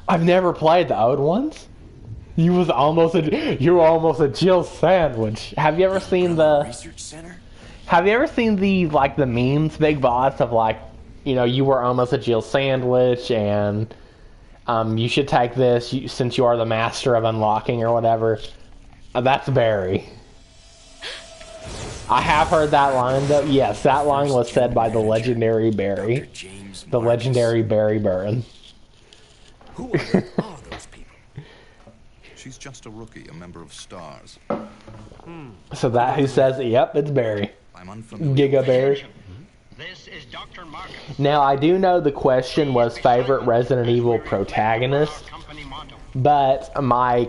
I've never played the old ones. You were almost a Jill sandwich. Have you ever seen the research center? Have you ever seen the like the memes, big bots of like, you know, you were almost a Jill sandwich, and you should take this since you are the master of unlocking or whatever. That's Barry. I have heard that line though. Yes, that line was said by the legendary Barry, the legendary Barry Burton. Who are those people? She's just a rookie, a member of STARS. So that who says it? Yep, it's Barry. I'm unfamiliar. Giga Barry. This is Dr. Marcus. Now I do know the question was favorite Resident Evil protagonist, but my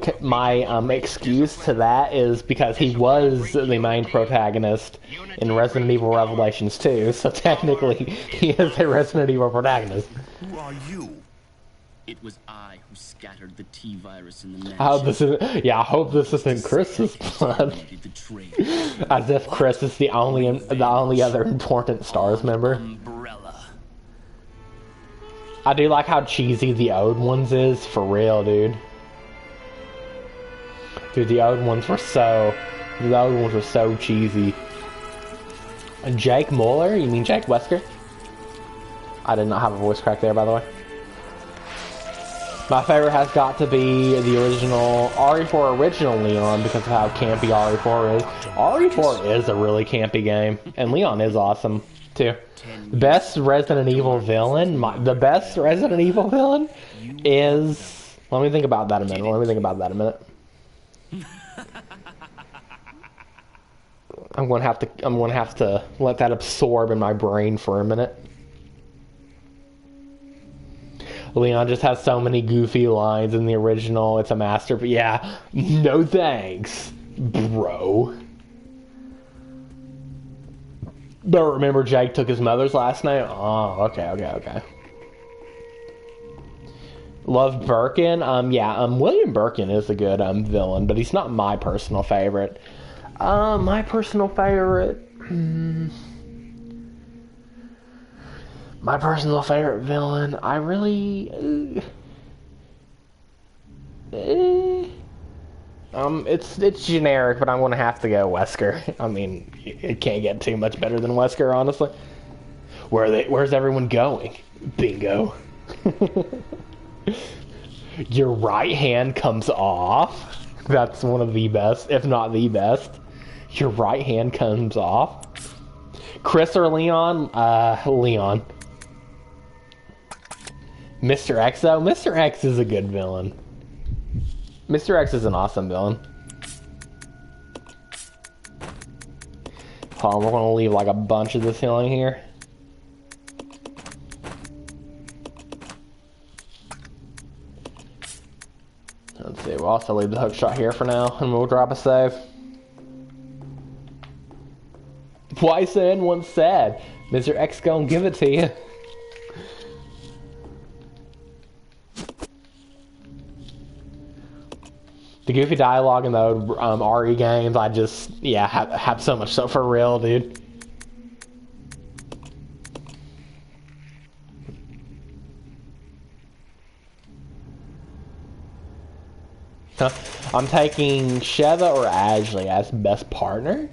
excuse to that is because he was the main protagonist in Resident Evil Revelations 2, so technically he is a Resident Evil protagonist. Who are you? It was I who scattered the T-virus in the mansion. I hope this isn't Chris's blood. As if Chris is the only other important STARS member. Umbrella. I do like how cheesy the old ones is, for real, dude. Dude, the old ones were so cheesy. And Jake Muller? You mean Jake Wesker? I did not have a voice crack there, by the way. My favorite has got to be the original RE4 original Leon because of how campy RE4 is. RE4 is a really campy game, and Leon is awesome too. The best Resident Evil villain, is. Let me think about that a minute. I'm gonna have to let that absorb in my brain for a minute. Leon just has so many goofy lines in the original. It's a master, but yeah, no thanks, bro. But remember, Jake took his mother's last name? Oh, okay. Love Birkin? William Birkin is a good villain, but he's not my personal favorite. My personal favorite... My personal favorite villain, I really... It's generic, but I'm gonna have to go Wesker. I mean, it can't get too much better than Wesker, honestly. Where's everyone going? Bingo. Your right hand comes off. That's one of the best, if not the best. Your right hand comes off. Chris or Leon? Leon. Mr. X, though? Mr. X is a good villain. Mr. X is an awesome villain. Hold on, we're gonna leave like a bunch of this healing here. Let's see, we'll also leave the hook shot here for now, and we'll drop a save. Twice in, once said. Mr. X gonna give it to you. The goofy dialogue in the RE games, I just, have so much stuff for real, dude. I'm taking Sheva or Ashley as best partner.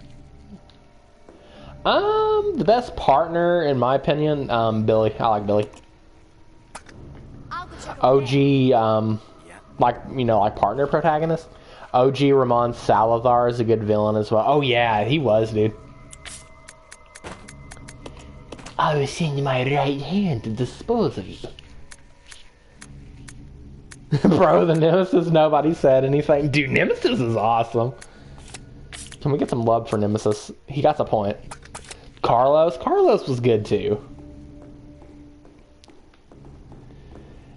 The best partner, in my opinion, Billy. I like Billy. OG, like partner protagonist. OG Ramon Salazar is a good villain as well. Oh yeah, he was, dude. I was sending my right hand to dispose of you. Bro, the Nemesis, nobody said anything. Dude, Nemesis is awesome. Can we get some love for Nemesis? He got the point. Carlos was good too.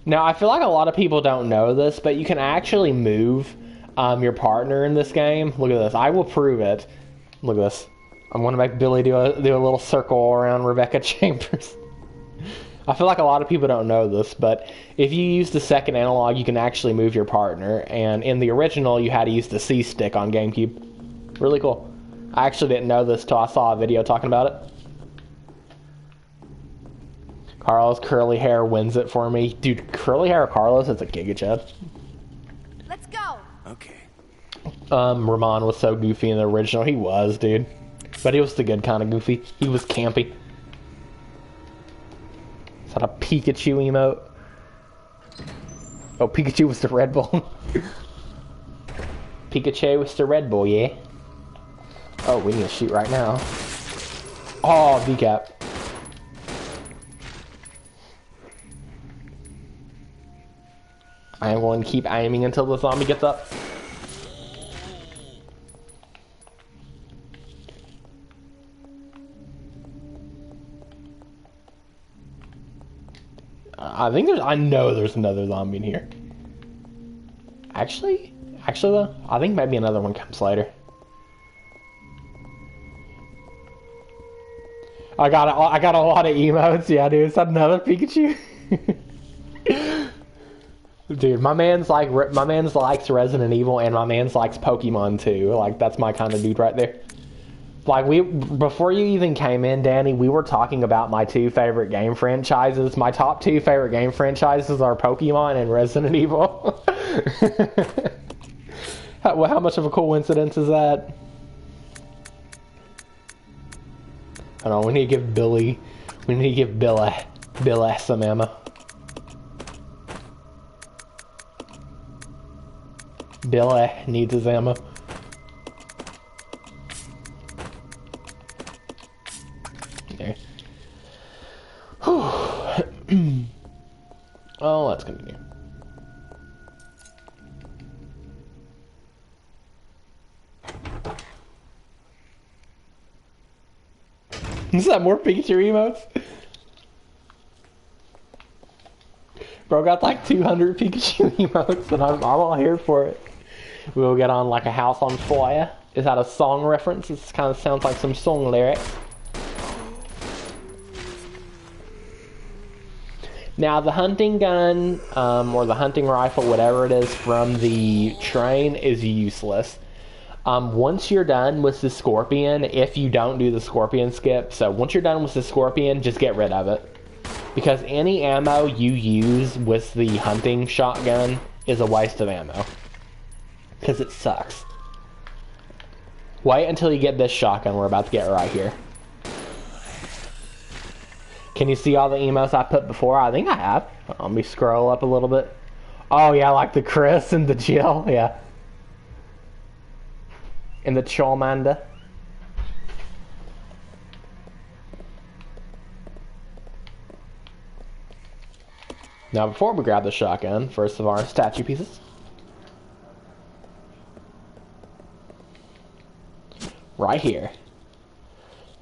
Now, I feel like a lot of people don't know this, but you can actually move your partner in this game. Look at this. I will prove it. Look at this. I'm going to make Billy do a little circle around Rebecca Chambers. I feel like a lot of people don't know this, but if you use the second analog, you can actually move your partner. And in the original, you had to use the C stick on GameCube. Really cool. I actually didn't know this till I saw a video talking about it. Carlos curly hair wins it for me. Dude, curly hair Carlos is a giga chad. Let's go. Okay. Ramon was so goofy in the original. He was, dude. But he was the good kind of goofy. He was campy. Is that a Pikachu emote? Oh, Pikachu was the Red Bull. Pikachu was the Red Bull, yeah. Oh, we need to shoot right now. Oh, VCAP. I am going to keep aiming until the zombie gets up. I know there's another zombie in here. Actually though, I think maybe another one comes later. I got a lot of emotes, yeah, dude. Is that another Pikachu? Dude, my man's likes Resident Evil, and my man's likes Pokemon too. Like, that's my kind of dude right there. Like, before you even came in, Danny, we were talking about my 2 favorite game franchises. My top 2 favorite game franchises are Pokemon and Resident Evil. How much of a coincidence is that? Hold on, we need to give Bill some ammo. Bill needs his ammo. There. Oh, let's continue. Is that more Pikachu emotes? Bro got like 200 Pikachu emotes, and I'm all here for it. We'll get on like a house on fire. Is that a song reference? This kind of sounds like some song lyrics. Now the hunting gun, or the hunting rifle, whatever it is, from the train is useless. Once you're done with the Scorpion, if you don't do the Scorpion skip, so once you're done with the Scorpion, just get rid of it. Because any ammo you use with the hunting shotgun is a waste of ammo. Because it sucks. Wait until you get this shotgun we're about to get right here. Can you see all the emotes I put before? I think I have. Let me scroll up a little bit. Oh yeah, like the Chris and the Jill, yeah. And the Charmander. Now before we grab the shotgun, first of our statue pieces. Right here.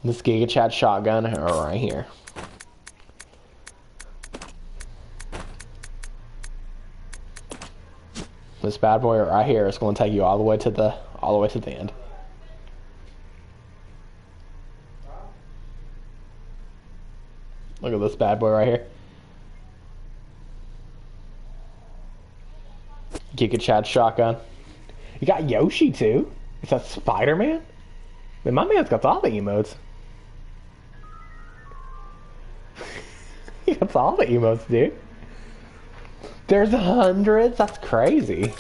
This Giga Chad shotgun right here. This bad boy right here is going to take you all the way to the end. Look at this bad boy right here. Giga Chad shotgun. You got Yoshi too. Is that Spider-Man? Man, my man's got all the emotes. He got all the emotes, dude. There's hundreds? That's crazy.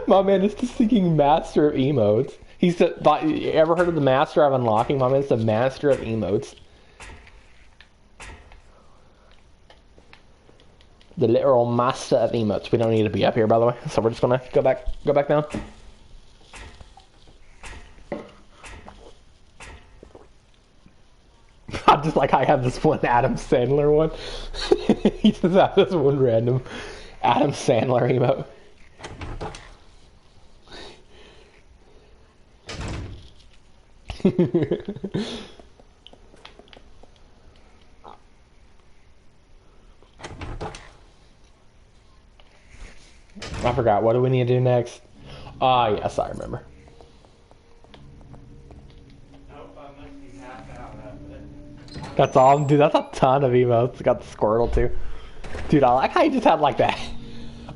My man is the seeking master of emotes. He's the, you ever heard of the master of unlocking? My man's the master of emotes. The literal master of emotes. We don't need to be up here, by the way. So we're just gonna go back down. I just like I have this one Adam Sandler one. He just has this one random Adam Sandler emote. I forgot. What do we need to do next? Ah, yes, I remember. That's all, dude. That's a ton of emotes. Got the Squirtle too, dude. I like how you just have like that.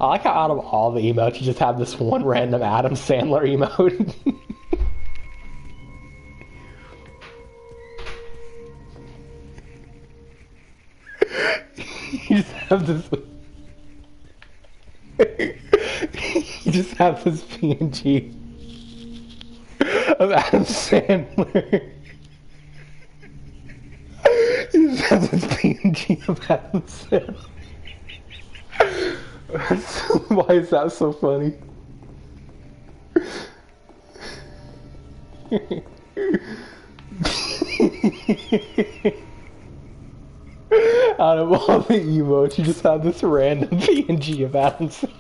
I like how out of all the emotes, you just have this one random Adam Sandler emote. have this. You just have this PNG of Adam Sandler. You just have this PNG of Adam Sandler. Why is that so funny? Out of all the emotes, you just have this random PNG of Adam Sandler.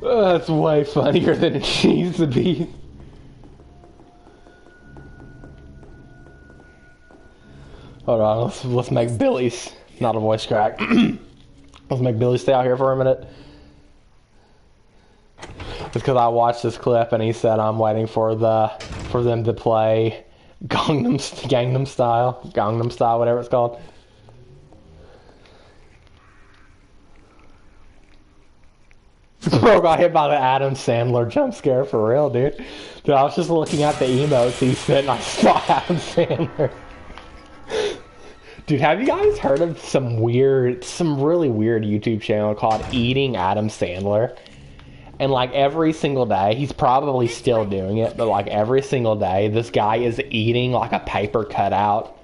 That's way funnier than it needs to be. Hold on, let's make Billy's not a voice crack. Let's make Billy stay out here for a minute. It's because I watched this clip and he said I'm waiting for them to play Gangnam Style, whatever it's called. Bro got hit by the Adam Sandler jump scare for real, dude. Dude, I was just looking at the emotes he sent and I saw Adam Sandler. Dude, have you guys heard of some really weird YouTube channel called Eating Adam Sandler? And like every single day, he's probably still doing it, but like every single day, this guy is eating like a paper cutout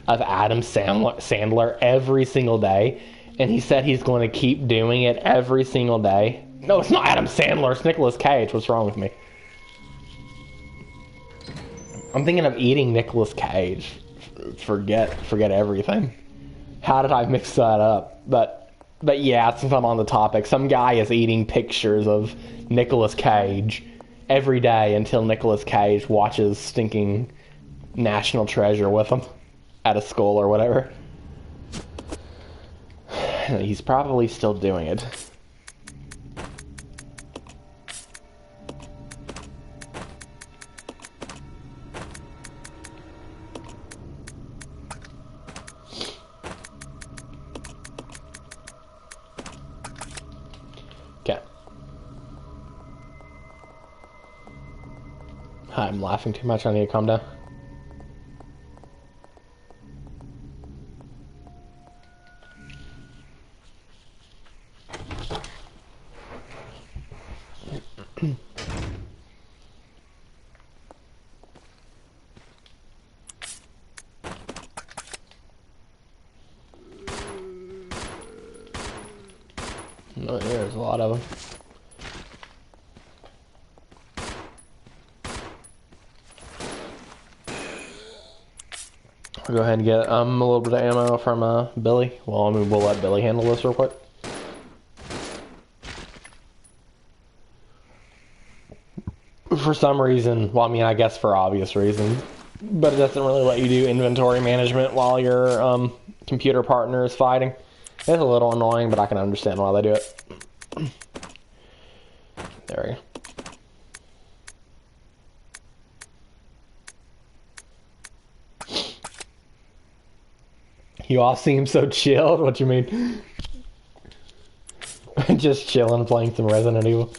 of Adam Sandler every single day. And he said he's going to keep doing it every single day. No, it's not Adam Sandler, it's Nicolas Cage. What's wrong with me? I'm thinking of eating Nicolas Cage. Forget everything. How did I mix that up? But yeah, since I'm on the topic, some guy is eating pictures of Nicolas Cage every day until Nicolas Cage watches stinking National Treasure with him at a school or whatever. He's probably still doing it. Okay. I'm laughing too much. I need to calm down. Oh, there's a lot of them. I'll go ahead and get a little bit of ammo from Billy. Well, I mean, we'll let Billy handle this real quick. For some reason, well, I mean, I guess for obvious reasons, but it doesn't really let you do inventory management while your computer partner is fighting. It's a little annoying, but I can understand why they do it. There we go. You all seem so chilled. What you mean? Just chilling, playing some Resident Evil.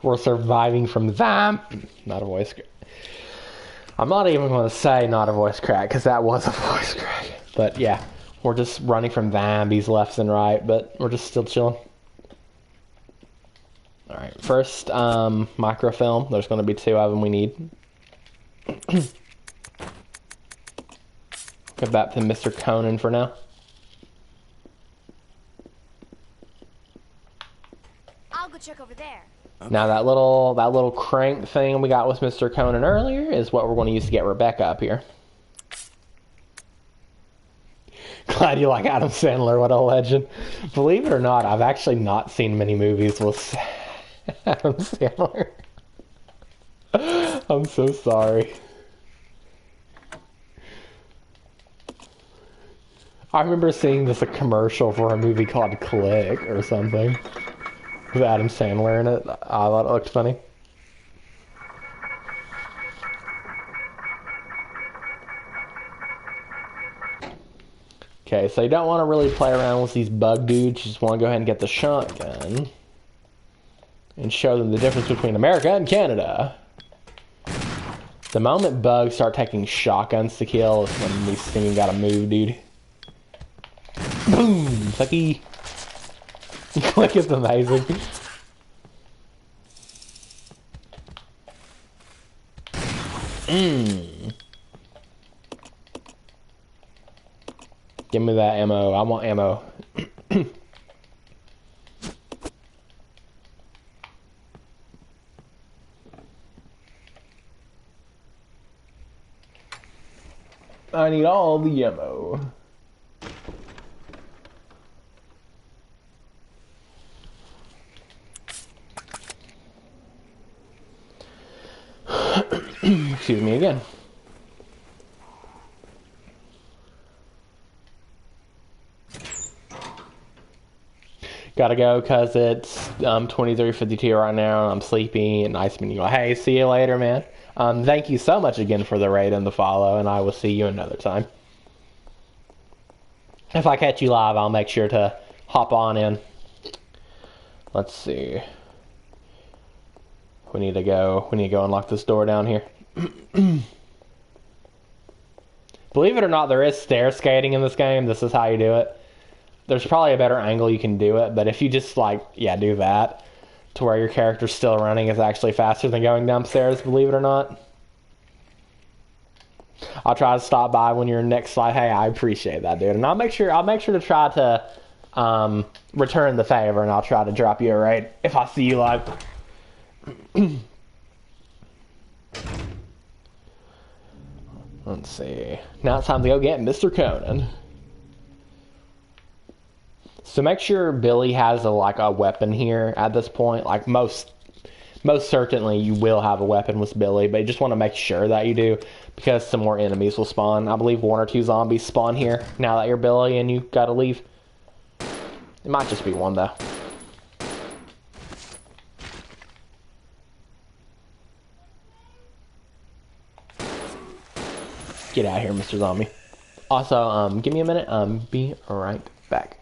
We're surviving from vamp. Not a voice crack. I'm not even going to say not a voice crack, because that was a voice crack. But yeah, we're just running from zombies left and right, but we're just still chilling. Alright, first, microfilm. There's going to be 2 of them we need. Give that to Mr. Conan for now. I'll go check over there. Now that little crank thing we got with Mr. Conan earlier is what we're going to use to get Rebecca up here. Glad you like Adam Sandler, what a legend. Believe it or not, I've actually not seen many movies with Adam Sandler. I'm so sorry. I remember seeing this a commercial for a movie called Click or something. With Adam Sandler in it. I thought it looked funny. Okay, so you don't want to really play around with these bug dudes. You just want to go ahead and get the shotgun. and show them the difference between America and Canada. The moment bugs start taking shotguns to kill is when these things gotta move, dude. Boom! Sucky! Click is amazing. Give me that ammo. I want ammo. I need all the ammo. Excuse me again. Gotta go because it's 23:52 right now and I'm sleepy, and nice meeting you. Hey, see you later, man. Thank you so much again for the raid and the follow, and I will see you another time. If I catch you live, I'll make sure to hop on in. Let's see. We need to go unlock this door down here. Believe it or not, there is stair skating in this game. This is how you do it. There's probably a better angle you can do it, but if you just do that to where your character's still running is actually faster than going downstairs, believe it or not. I'll try to stop by when you're next slide. Hey, I appreciate that, dude. And I'll make sure to try to return the favor, and I'll try to drop you a raid if I see you live. Let's see. Now it's time to go get Mr. Conan. So make sure Billy has a weapon here at this point. Like most certainly you will have a weapon with Billy, but you just want to make sure that you do because some more enemies will spawn. I believe 1 or 2 zombies spawn here now that you're Billy and you gotta leave. It might just be 1 though. Get out of here, Mr. Zombie. Also, give me a minute. Be right back.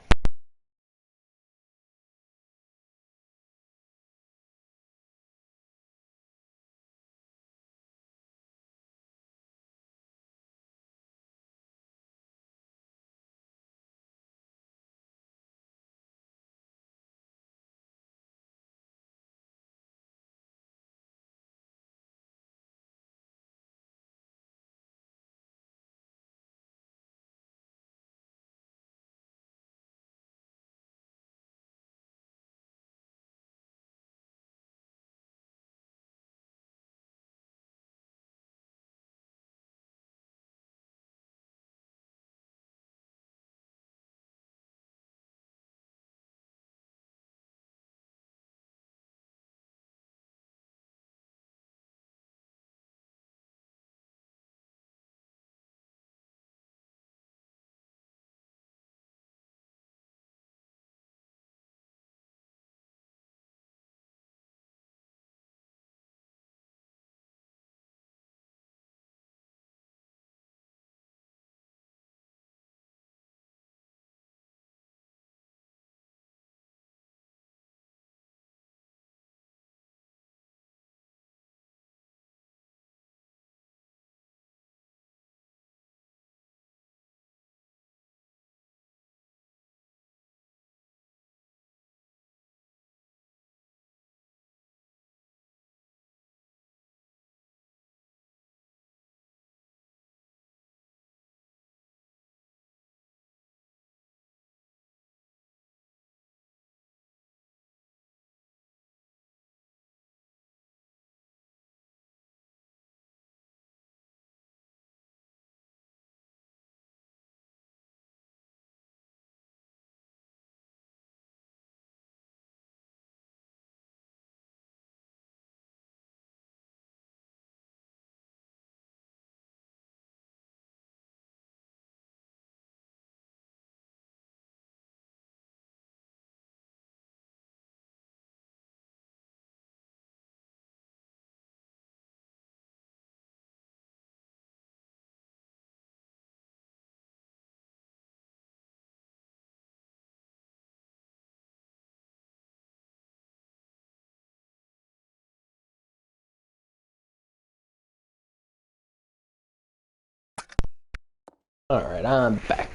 Alright, I'm back.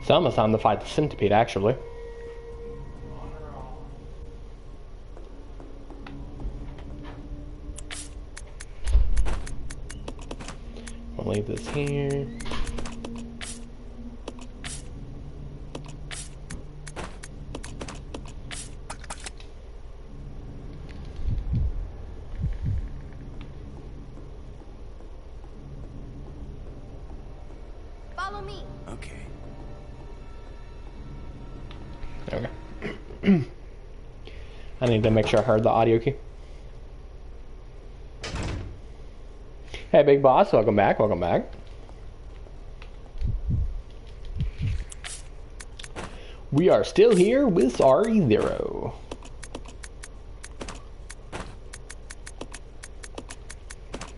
It's almost time to fight the centipede, actually. We'll leave this here. Follow me. Okay. Okay. I need to make sure I heard the audio key. Hey, Big Boss, welcome back, welcome back. We are still here with RE0.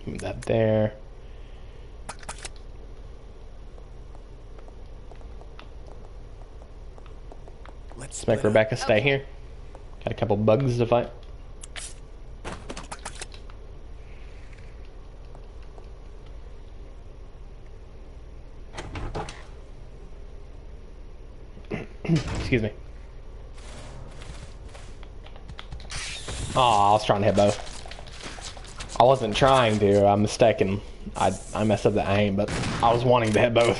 Move that there. Let's make Rebecca stay here. Got a couple bugs to fight. Excuse me. Oh, I was trying to hit both. I wasn't trying to. I'm mistaken. I messed up the aim, but I was wanting to hit both.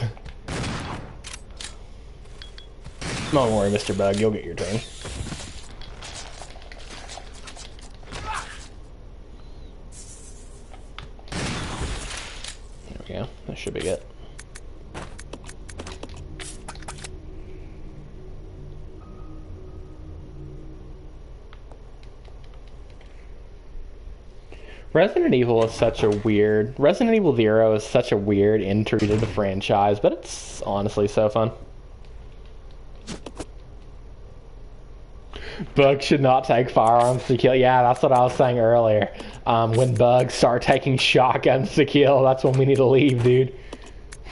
Don't worry, Mr. Bug. You'll get your turn. There we go. That should be it. Resident Evil 0 is such a weird entry to the franchise, but it's honestly so fun. Bugs should not take firearms to kill. Yeah, that's what I was saying earlier. When bugs start taking shotguns to kill, that's when we need to leave, dude.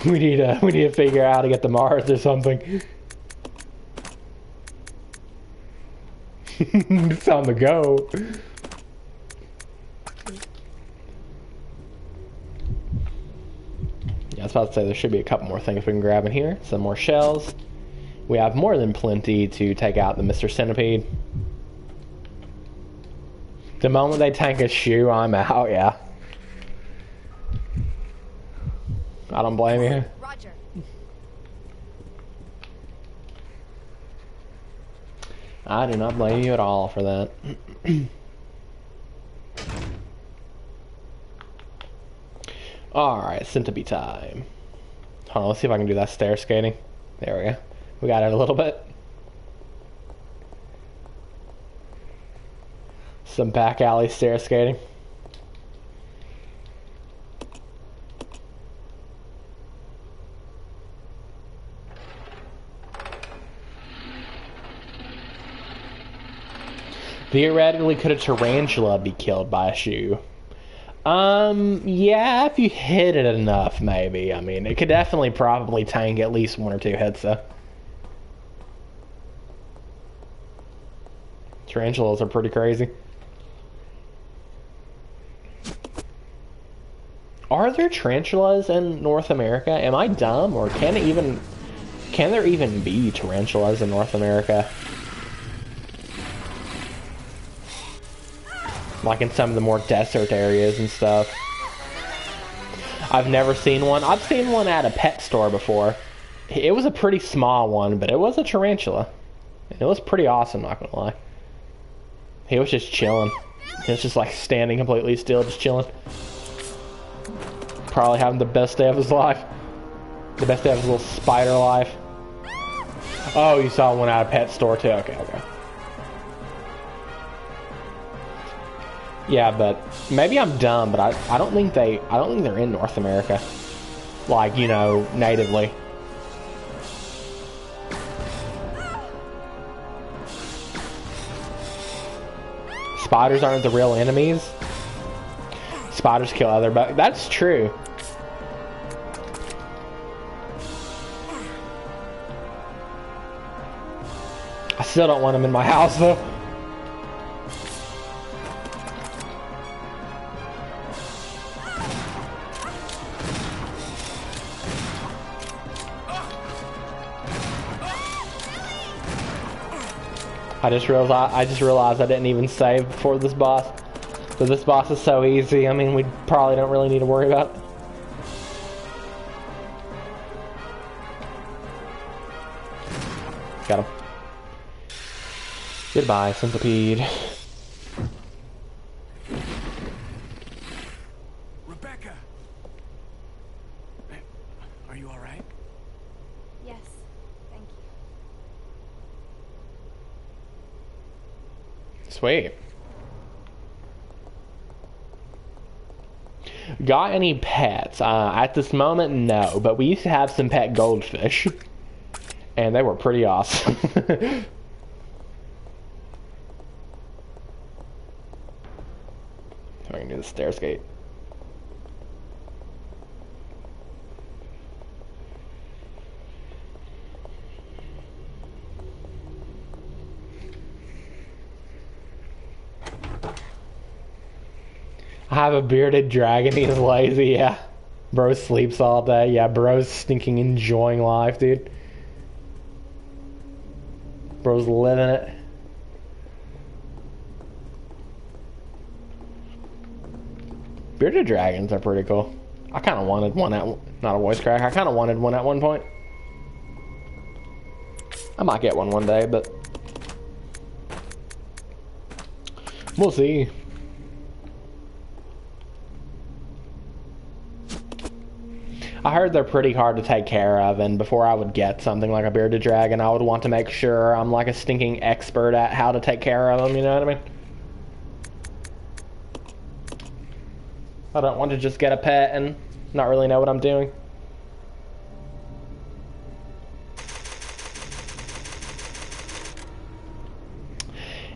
We need to figure out how to get the Mars or something. It's on the go. Yeah, I was about to say there should be a couple more things we can grab in here. Some more shells. We have more than plenty to take out the Mr. Centipede. The moment they tank a shoe, I'm out, yeah. I don't blame you. Roger. I do not blame you at all for that. Alright, centipede time. Hold on, let's see if I can do that stair skating. There we go. We got it a little bit. Some back alley stair skating. Theoretically, could a tarantula be killed by a shoe? Yeah, if you hit it enough, maybe. I mean, it could definitely probably tank at least one or two hits, though. Tarantulas are pretty crazy. Are there tarantulas in North America? Am I dumb, or can there even be tarantulas in North America? Like in some of the more desert areas and stuff. I've never seen one. I've seen one at a pet store before. It was a pretty small one, but it was a tarantula. It was pretty awesome, not gonna lie. He was just chilling. He was just like standing completely still, just chilling. Probably having the best day of his life. The best day of his little spider life. Oh, you saw one at a pet store too? Okay, okay. Yeah, but maybe I'm dumb, but I don't think they're in North America. Like, you know, natively. spiders aren't the real enemies. Spiders kill other bugs. That's true. I still don't want them in my house though. I just realized I didn't even save before this boss. But this boss is so easy. I mean, we probably don't really need to worry about it. Got him. Goodbye, centipede. Rebecca! Are you alright? Yes, thank you. Sweet. Got any pets? At this moment, no. But we used to have some pet goldfish. And they were pretty awesome. I can do the stairs gate. I have a bearded dragon. He's lazy, yeah. Bro sleeps all day. Yeah, bro's stinking enjoying life, dude. Bro's living it. Bearded dragons are pretty cool. I kind of wanted one at... Not a voice crack. I kind of wanted one at one point. I might get one day, but... We'll see. I heard they're pretty hard to take care of, and before I would get something like a bearded dragon, I would want to make sure I'm like a stinking expert at how to take care of them, you know what I mean? I don't want to just get a pet and not really know what I'm doing.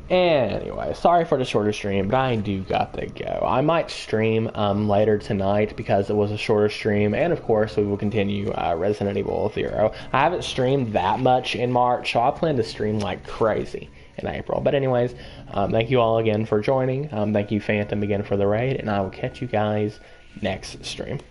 Anyway, sorry for the shorter stream, but I do got to go. I might stream later tonight because it was a shorter stream, and of course we will continue Resident Evil 0. I haven't streamed that much in March, so I plan to stream like crazy in April. But anyways, thank you all again for joining. Thank you Phantom again for the raid, and I will catch you guys next stream.